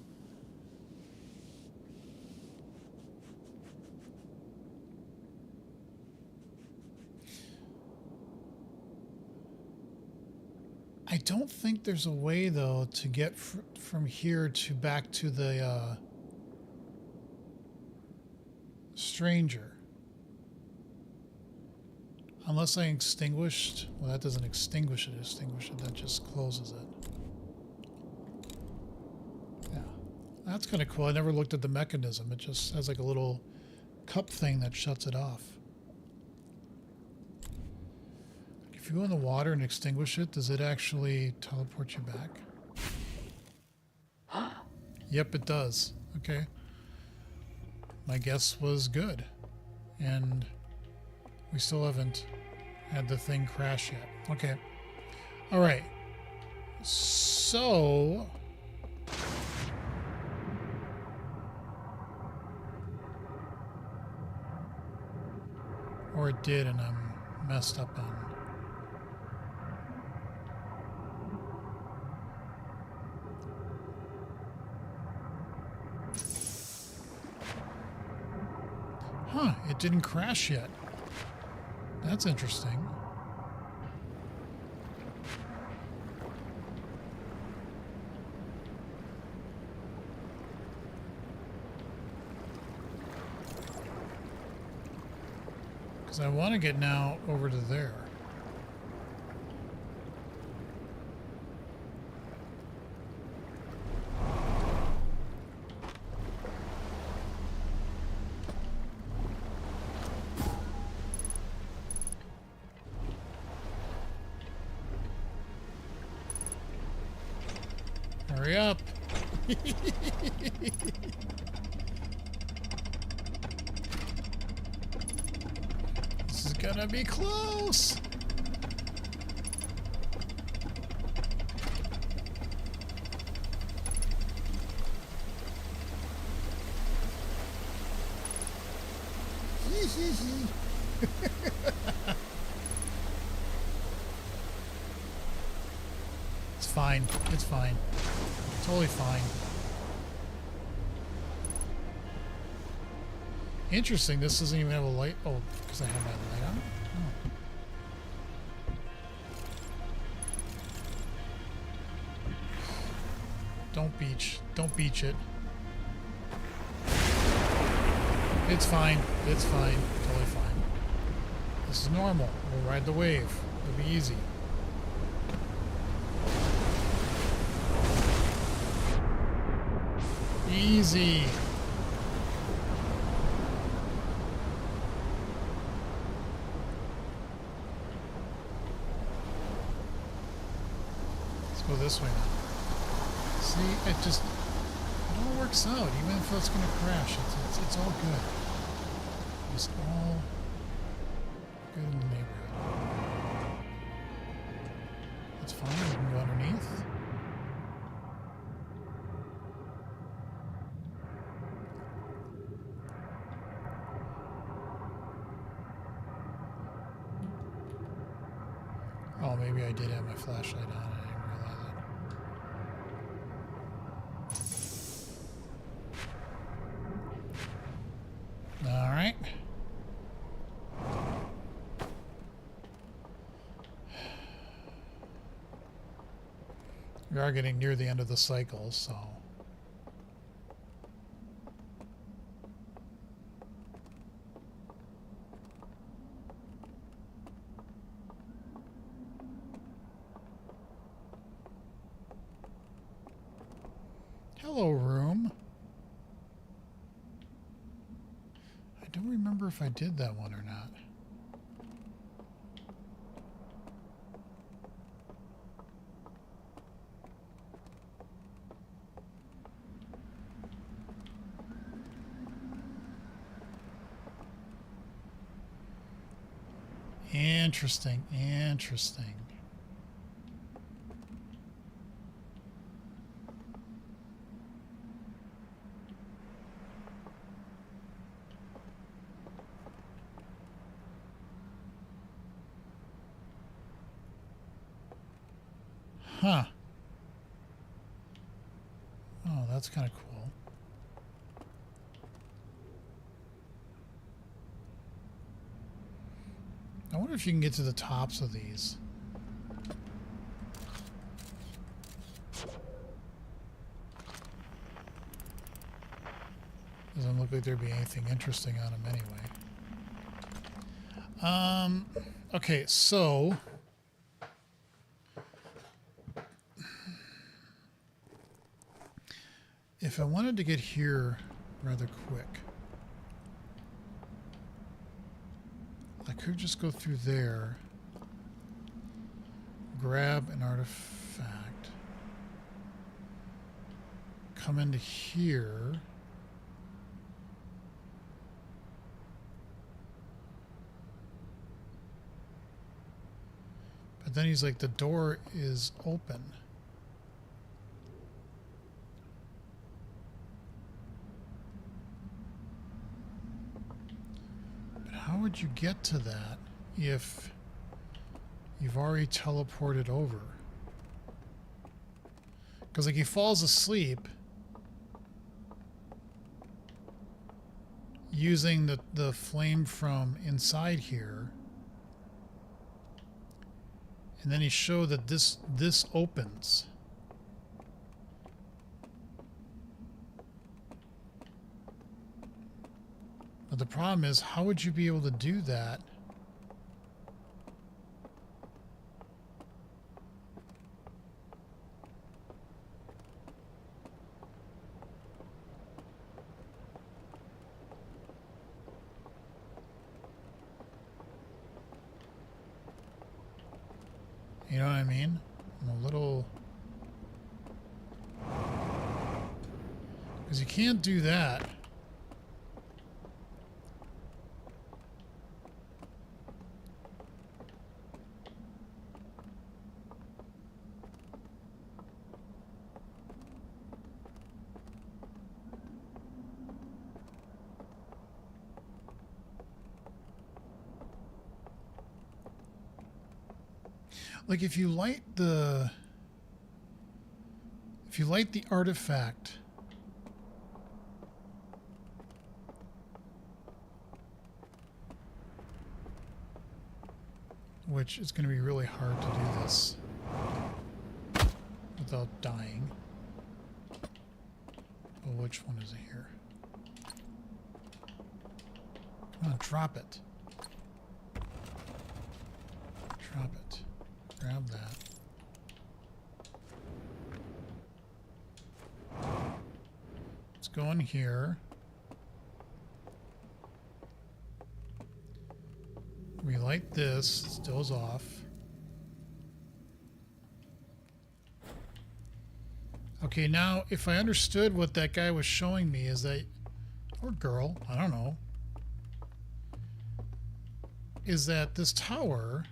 don't think there's a way, though, to get from here to back to the stranger. Unless I extinguished... Well, that doesn't extinguish it. That just closes it. Yeah. That's kind of cool. I never looked at the mechanism. It just has like a little cup thing that shuts it off. If you go in the water and extinguish it, does it actually teleport you back? Yep, it does. Okay. My guess was good. And we still haven't had the thing crash yet. Okay. All right. So... Or it did, and I'm messed up on... Huh, it didn't crash yet. That's interesting. Because I want to get now over to there. Hurry up. This is gonna be close. It's fine. It's fine. Totally fine. Interesting, this doesn't even have a light. Oh, because I have my light on? Oh. Don't beach. Don't beach it. It's fine. It's fine. Totally fine. This is normal. We'll ride the wave. It'll be easy. Easy. Let's go this way now. See, it all works out, even if it's going to crash. It's all good. It's all good in the neighborhood. That's fine. We can go underneath. Oh, maybe I did have my flashlight on. I didn't realize it. All right. We are getting near the end of the cycle, so... Hello, room. I don't remember if I did that one or not. Interesting, interesting. Huh. Oh, that's kind of cool. I wonder if you can get to the tops of these. Doesn't look like there'd be anything interesting on him anyway. Okay, so if I wanted to get here rather quick, I could just go through there, grab an artifact, come into here, but then he's like, the door is open. But how would you get to that if you've already teleported over? Because like he falls asleep using the flame from inside here. And then he showed that this opens. But the problem is, how would you be able to do that? You know what I mean? I'm a little... Because you can't do that. Like if you light the artifact, which is going to be really hard to do this without dying. Oh, which one is it here? Come on, drop it. Drop it. Grab that. Let's go in here. We light this. It stills off. Okay, now if I understood what that guy was showing me is that, or girl, I don't know, is that this tower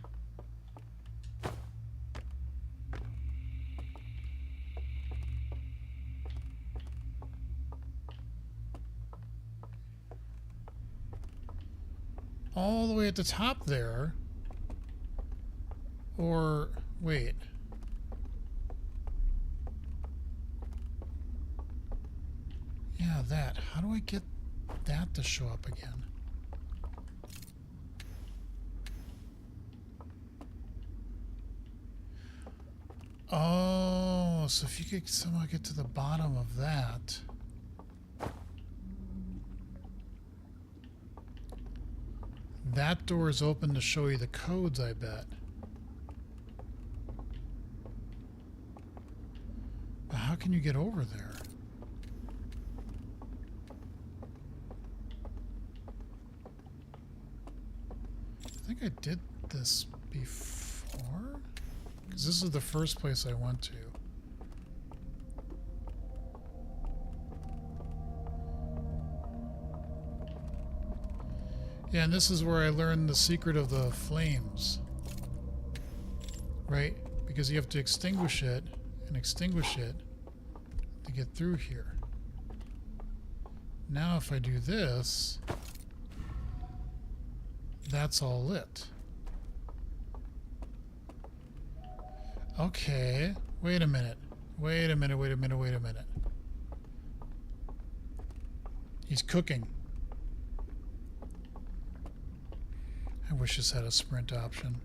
all the way at the top there, or wait, yeah, that, how do I get that to show up again? Oh, so if you could somehow get to the bottom of that. That door is open to show you the codes, I bet. But how can you get over there? I think I did this before? Because this is the first place I went to. Yeah, and this is where I learned the secret of the flames. Right? Because you have to extinguish it and extinguish it to get through here. Now if I do this, that's all lit. Okay. Wait a minute. Wait a minute, wait a minute, wait a minute. He's cooking. I wish this had a sprint option.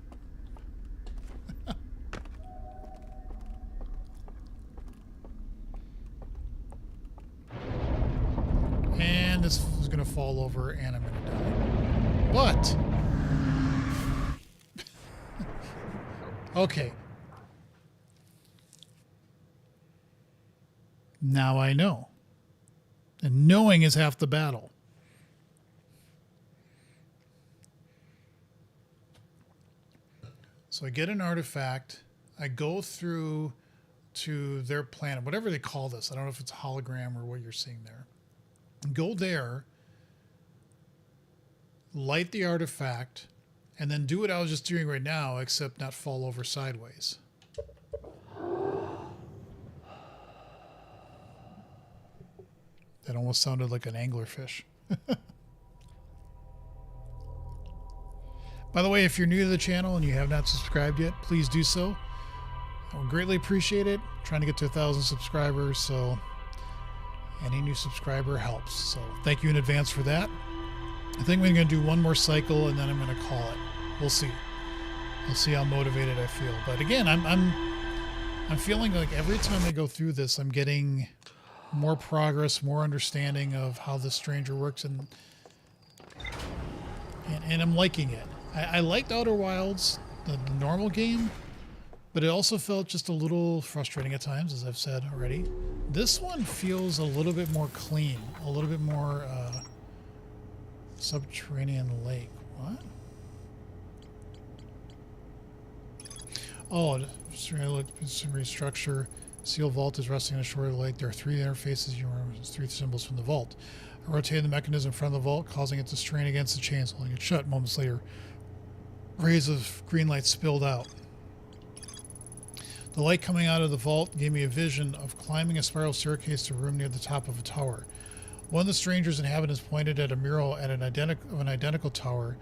And and this is going to fall over, and I'm going to die. What? Okay. Now I know. And knowing is half the battle. So I get an artifact. I go through to their planet, whatever they call this. I don't know if it's a hologram or what you're seeing there. Go there, light the artifact, and then do what I was just doing right now, except not fall over sideways. That almost sounded like an anglerfish. By the way, if you're new to the channel and you have not subscribed yet, please do so. I would greatly appreciate it. I'm trying to get to 1,000 subscribers, so any new subscriber helps. So thank you in advance for that. I think we're going to do one more cycle, and then I'm going to call it. We'll see. We'll see how motivated I feel. But again, I'm feeling like every time I go through this, I'm getting more progress, more understanding of how the stranger works, and I'm liking it. I liked Outer Wilds, the normal game, but it also felt just a little frustrating at times, as I've said already. This one feels a little bit more clean, a little bit more subterranean lake. What? Oh, structure. Seal vault is resting on the shore of the lake. There are 3 interfaces. You remember 3 symbols from the vault. I rotated the mechanism in front of the vault, causing it to strain against the chains, holding it shut. Moments later, rays of green light spilled out. The light coming out of the vault gave me a vision of climbing a spiral staircase to a room near the top of a tower. One of the stranger's inhabitants pointed at a mural at an identical tower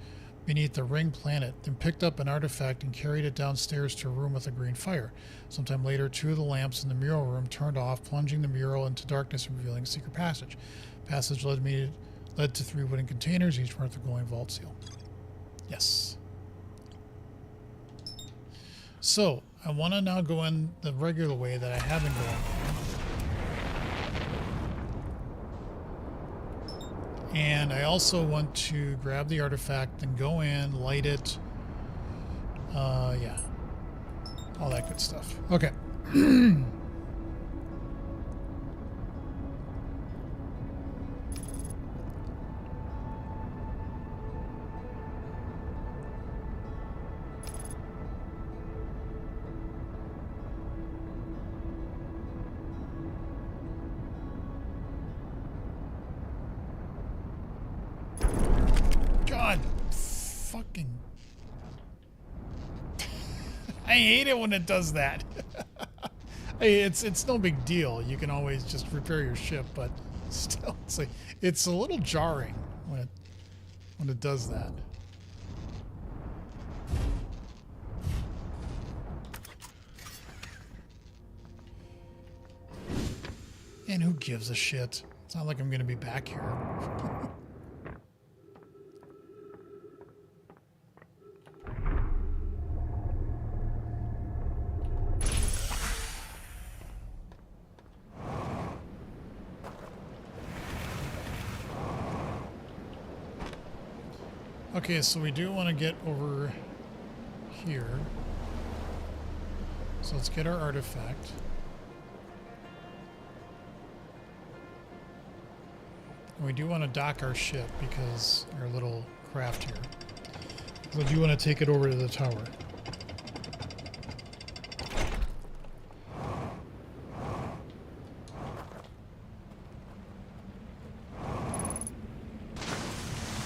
beneath the ring planet, then picked up an artifact and carried it downstairs to a room with a green fire. Sometime later, 2 of the lamps in the mural room turned off, plunging the mural into darkness and revealing a secret passage. Passage led to 3 wooden containers, each worth a glowing vault seal. Yes. So, I want to now go in the regular way that I have been going. And I also want to grab the artifact and go in, light it. Yeah. All that good stuff. Okay. I hate it when it does that. Hey, it's no big deal. You can always just repair your ship, but still, it's a little jarring when it does that. And who gives a shit? It's not like I'm going to be back here. Okay, so we do want to get over here. So let's get our artifact. And we do want to dock our ship because our little craft here. So do you want to take it over to the tower?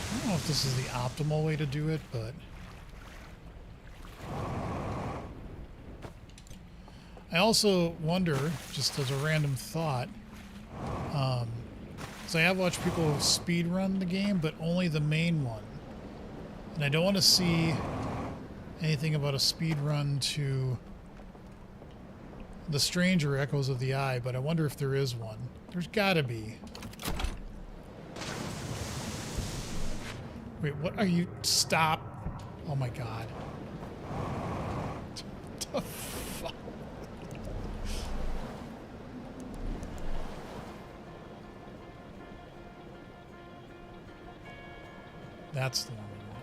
I don't know if this is the optimal way to do it, but I also wonder, just as a random thought, so I have watched people speed run the game, but only the main one. And I don't want to see anything about a speed run to The Stranger Echoes of the Eye, but I wonder if there is one. There's gotta be. Wait, what are you? Stop. Oh my god. What the fuck? That's the one we want.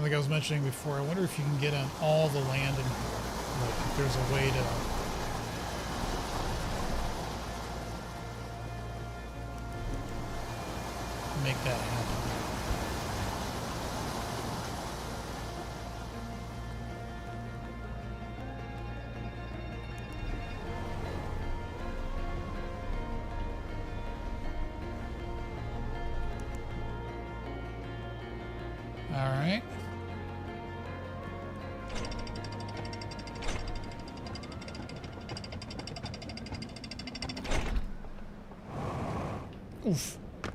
Like I was mentioning before, I wonder if you can get on all the land in here. Like if there's a way to make that happen. All right. Oof. That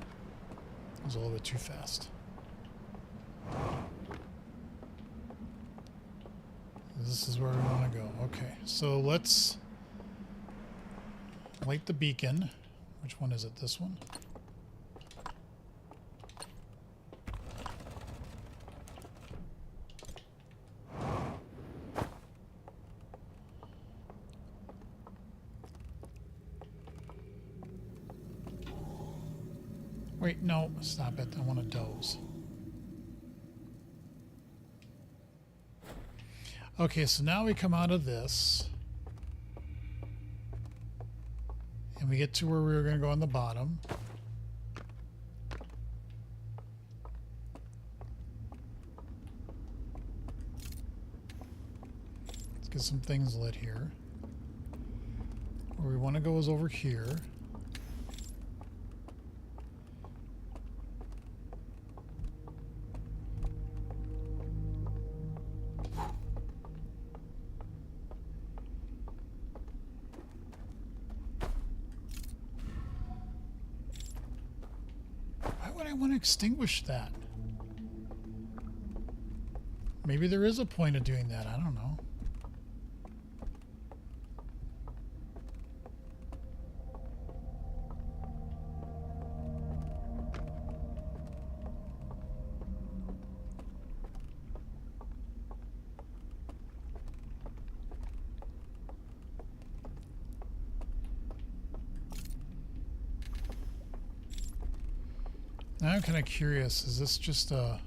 was a little bit too fast. This is where we want to go. Okay, so let's light the beacon. Which one is it? This one? Wait, no, stop it. I want to doze. Okay, so now we come out of this. And we get to where we were going to go on the bottom. Let's get some things lit here. Where we want to go is over here. I want to extinguish that. Maybe there is a point of doing that. I don't know. Now I'm kind of curious, is this just I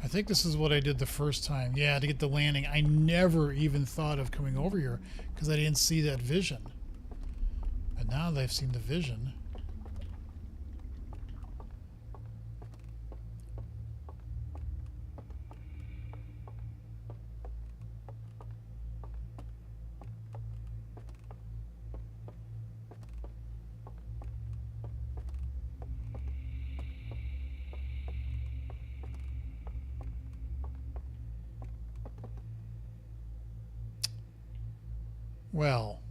think this is what I did the first time. Yeah, to get the landing. I never even thought of coming over here because I didn't see that vision. But now that I've seen the vision. Well,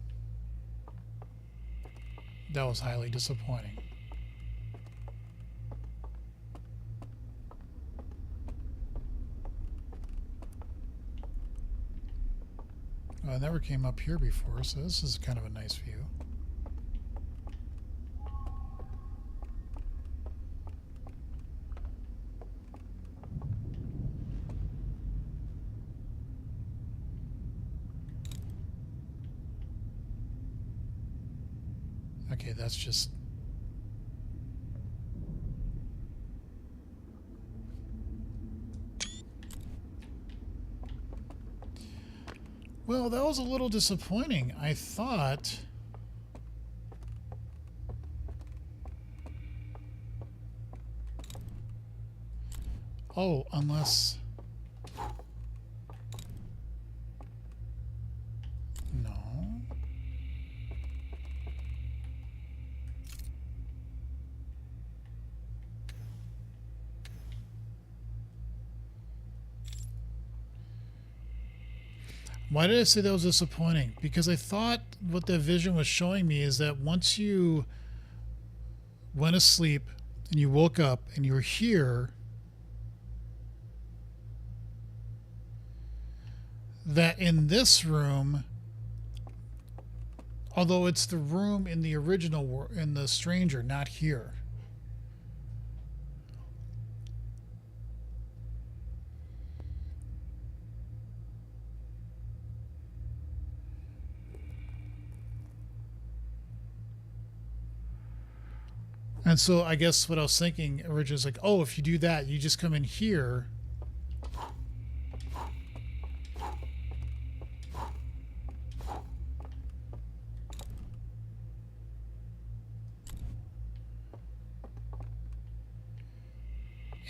that was highly disappointing. Well, I never came up here before, so this is kind of a nice view. Okay, that's just... Well, that was a little disappointing. I thought... Oh, unless... No. Why did I say that was disappointing? Because I thought what the vision was showing me is that once you went asleep and you woke up and you were here, that in this room, although it's the room in the original, in the Stranger, not here. And so I guess what I was thinking originally is like, oh, if you do that, you just come in here.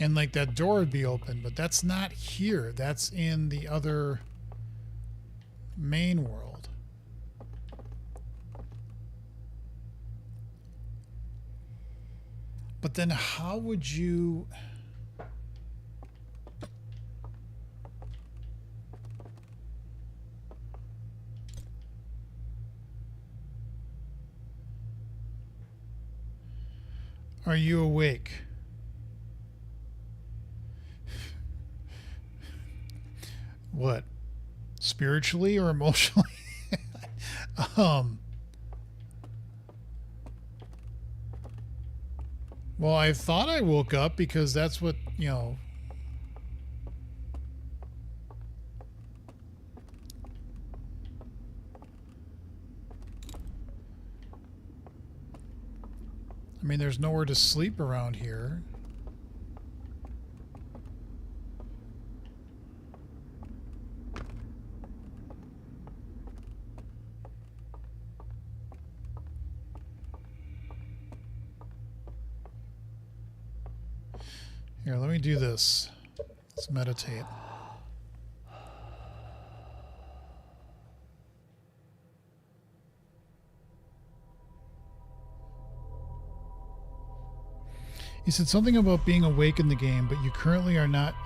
And like that door would be open, but that's not here. That's in the other main world. But then how would you... Are you awake? What? Spiritually or emotionally? Well, I thought I woke up because that's what, you know. I mean, there's nowhere to sleep around here. Here, let me do this. Let's meditate. He said something about being awake in the game, but you currently are not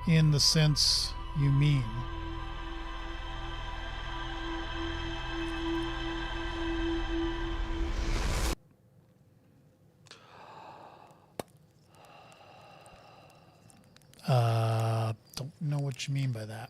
in the sense you mean. Don't know what you mean by that.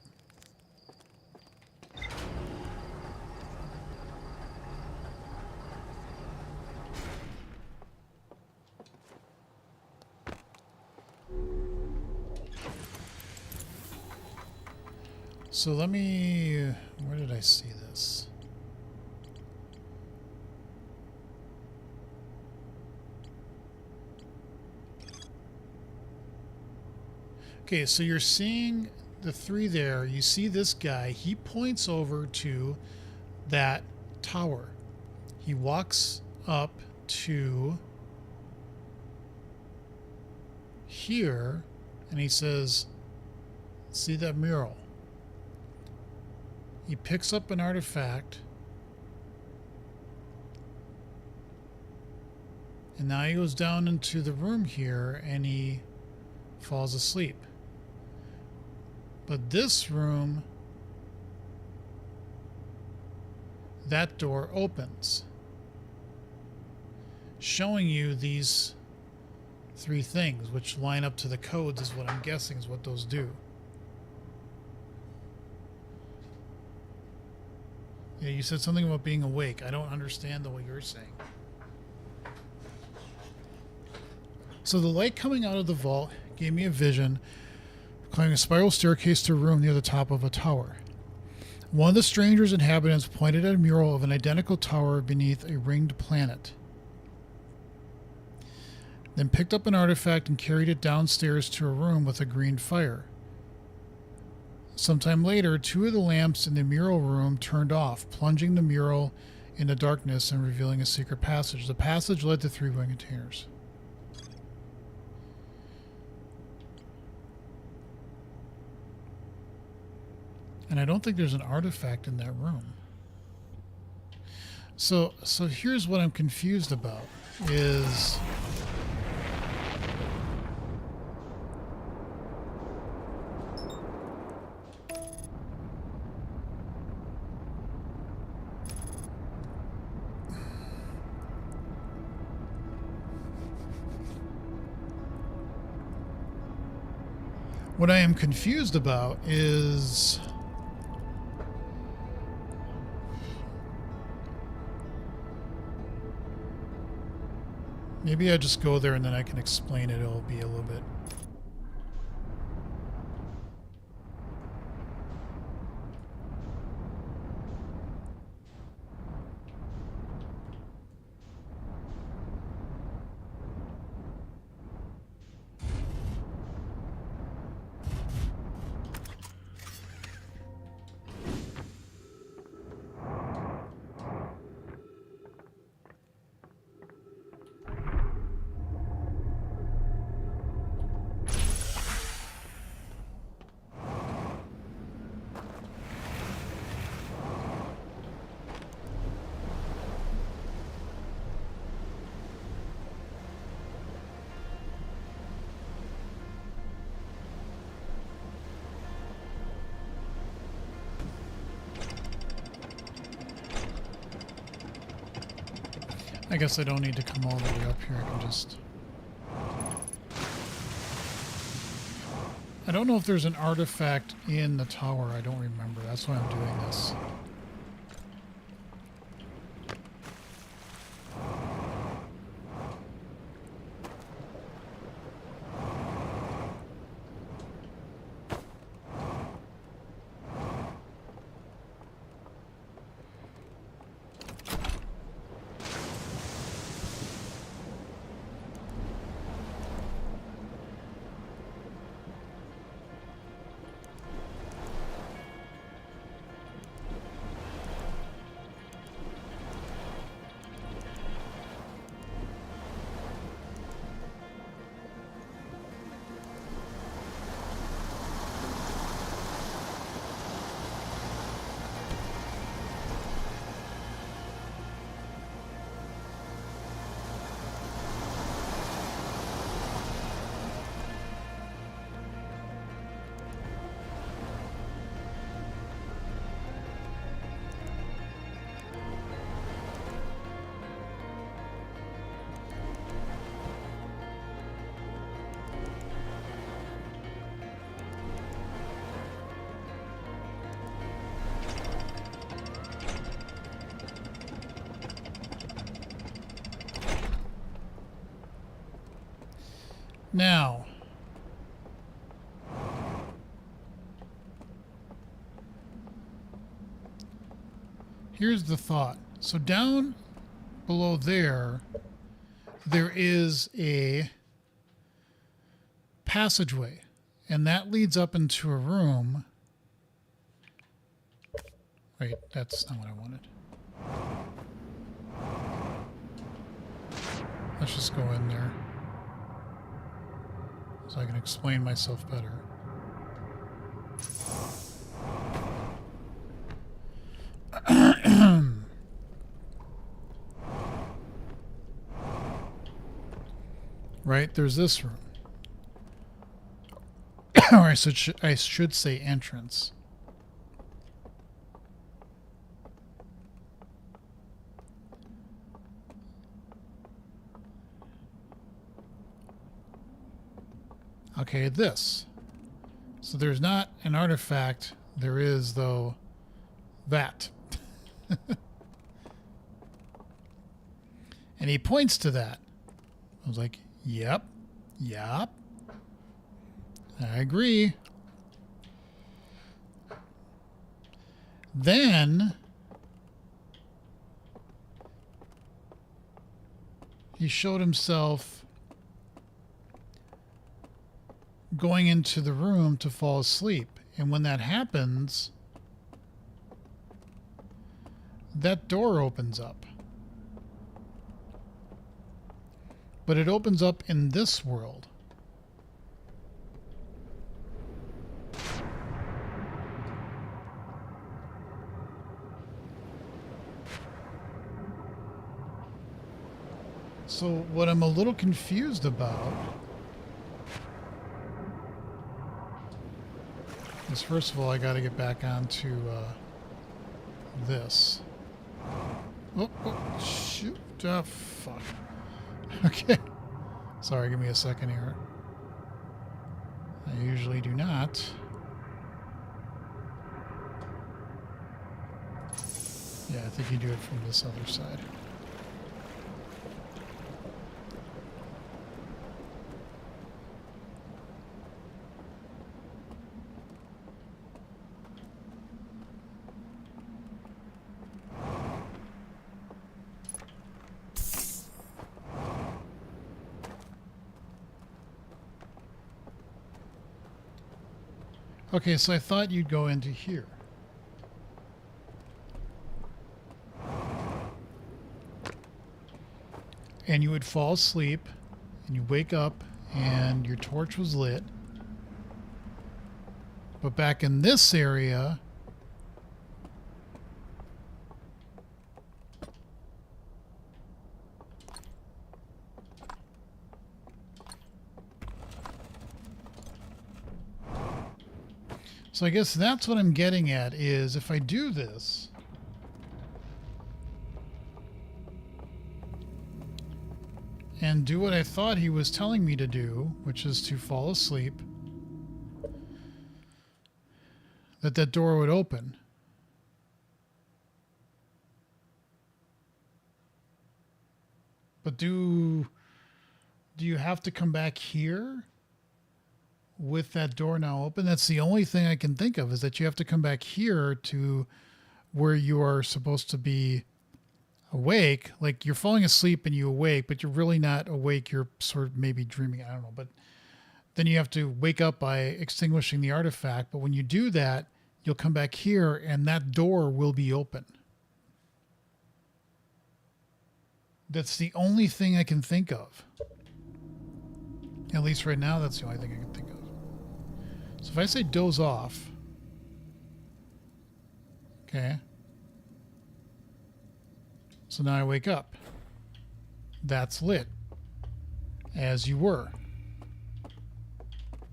So let me... Where did I see this? Okay, so you're seeing the three there. You see this guy. He points over to that tower. He walks up to here, and he says, see that mural? He picks up an artifact, and now he goes down into the room here, and he falls asleep. But this room, that door opens, showing you these three things, which line up to the codes is what I'm guessing is what those do. Yeah, you said something about being awake. I don't understand what you're saying. So the light coming out of the vault gave me a vision, climbing a spiral staircase to a room near the top of a tower. One of the stranger's inhabitants pointed at a mural of an identical tower beneath a ringed planet, then picked up an artifact and carried it downstairs to a room with a green fire. Sometime later, two of the lamps in the mural room turned off, plunging the mural into darkness and revealing a secret passage. The passage led to three wing containers. And I don't think there's an artifact in that room. So here's what I'm confused about is what I am confused about is maybe I just go there and then I can explain it. It'll be a little bit. I guess I don't need to come all the way up here. I can just... I don't know if there's an artifact in the tower. I don't remember. That's why I'm doing this. Now, here's the thought. So down below there, there is a passageway, and that leads up into a room. Wait, that's not what I wanted. Let's just go in there so I can explain myself better. Right, there's this room. Or I should say entrance. Okay, this. So there's not an artifact. There is, though, that. And he points to that. I was like, yep, yep. I agree. Then he showed himself going into the room to fall asleep. And when that happens, that door opens up. But it opens up in this world. So what I'm a little confused about is, first of all, I got to get back onto this. Oh, shoot. Fuck. Okay. Sorry, give me a second here. I usually do not. Yeah, I think you do it from this other side. Okay, so I thought you'd go into here. And you would fall asleep, and you wake up, and your torch was lit. But back in this area, so I guess that's what I'm getting at, is if I do this, and do what I thought he was telling me to do, which is to fall asleep, that door would open. But do you have to come back here with that door now open? That's the only thing I can think of, is that you have to come back here to where you are supposed to be awake. Like you're falling asleep and you awake, but you're really not awake. You're sort of maybe dreaming. I don't know. But then you have to wake up by extinguishing the artifact. But when you do that, you'll come back here and that door will be open. That's the only thing I can think of. At least right now, that's the only thing I can think of. So if I say doze off, okay. So now I wake up. That's lit, as you were.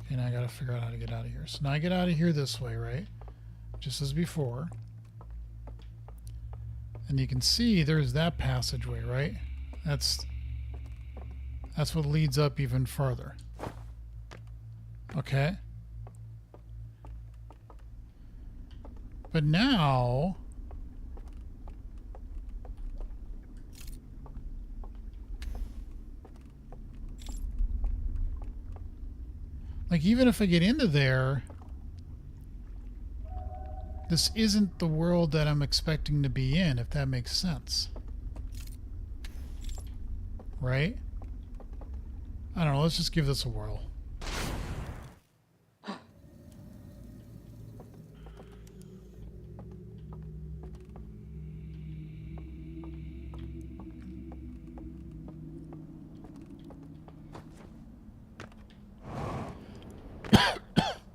Okay, now I gotta figure out how to get out of here. So now I get out of here this way, right? Just as before. And you can see there's that passageway, right? That's what leads up even farther. Okay. But now like even if I get into there, this isn't the world that I'm expecting to be in, if that makes sense. Right? I don't know, let's just give this a whirl.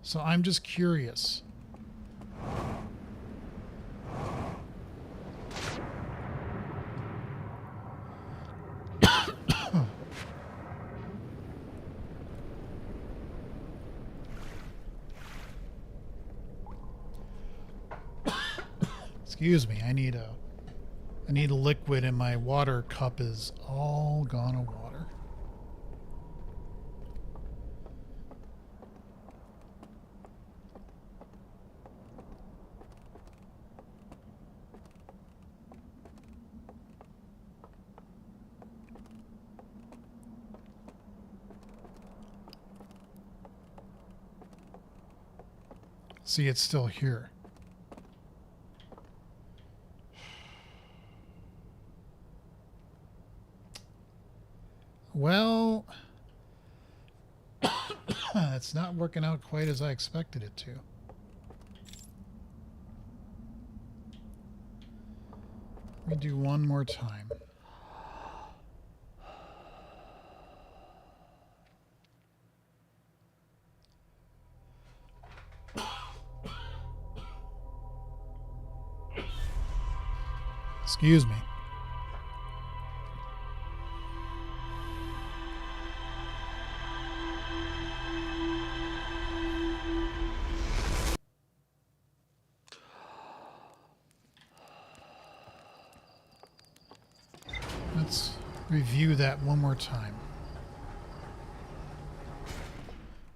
So I'm just curious. Excuse me, I need a liquid and my water cup is all gone of water. See, it's still here. Well, it's not working out quite as I expected it to. Let me do one more time. Excuse me. Let's review that one more time.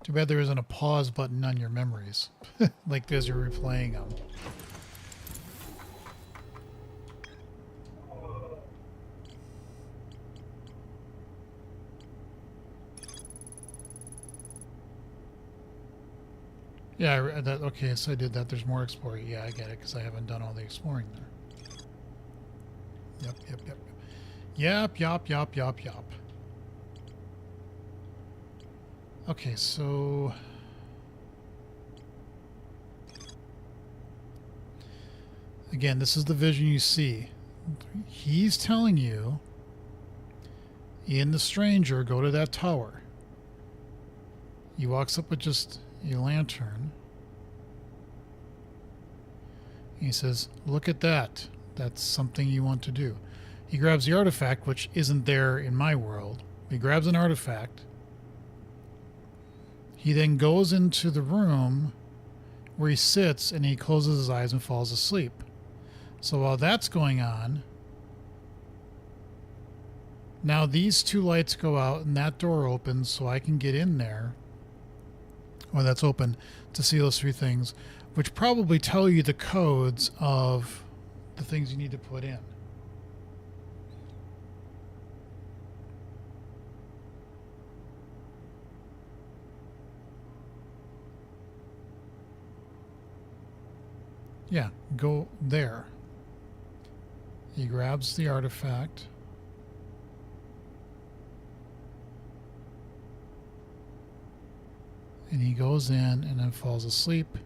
Too bad there isn't a pause button on your memories, like as you're replaying them. Yeah, okay, so I did that. There's more exploring. Yeah, I get it, because I haven't done all the exploring there. Yep. Yup. Okay, so... Again, this is the vision you see. He's telling you, in The Stranger, go to that tower. He walks up with just a lantern. He says, look at that. That's something you want to do. He grabs the artifact, which isn't there in my world. He grabs an artifact. He then goes into the room where he sits and he closes his eyes and falls asleep. So while that's going on, Now these two lights go out and that door opens so I can get in there when that's open to see those three things, which probably tell you the codes of the things you need to put in. Yeah, go there. He grabs the artifact. And he goes in and then falls asleep,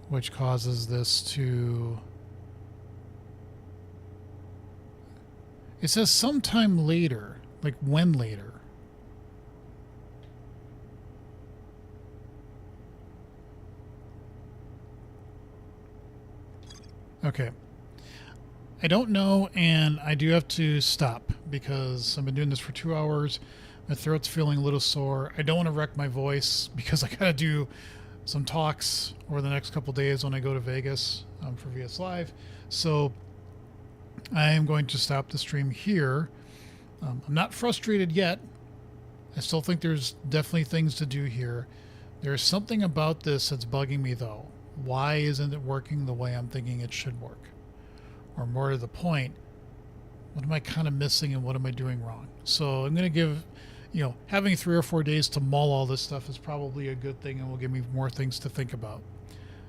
which causes this to... It says sometime later, like when later. Okay. I don't know, and I do have to stop because I've been doing this for 2 hours. My throat's feeling a little sore. I don't want to wreck my voice because I got to do some talks over the next couple days when I go to Vegas for VS Live. So I am going to stop the stream here. I'm not frustrated yet. I still think there's definitely things to do here. There's something about this that's bugging me, though. Why isn't it working the way I'm thinking it should work? Or more to the point, what am I kind of missing and what am I doing wrong? So I'm going to give, having 3 or 4 days to mull all this stuff is probably a good thing and will give me more things to think about.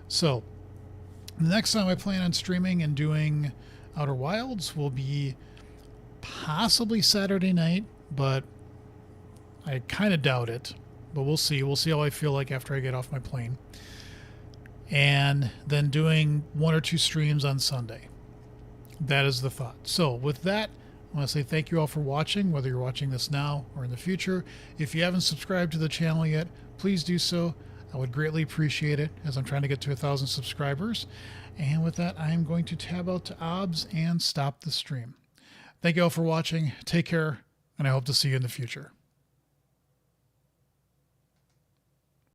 So the next time I plan on streaming and doing Outer Wilds will be possibly Saturday night, but I kind of doubt it. But we'll see. We'll see how I feel like after I get off my plane. And then doing 1 or 2 streams on Sunday. That is the thought. So with that, I want to say thank you all for watching, whether you're watching this now or in the future. If you haven't subscribed to the channel yet, please do so. I would greatly appreciate it as I'm trying to get to 1,000 subscribers. And with that, I am going to tab out to OBS and stop the stream. Thank you all for watching. Take care, and I hope to see you in the future.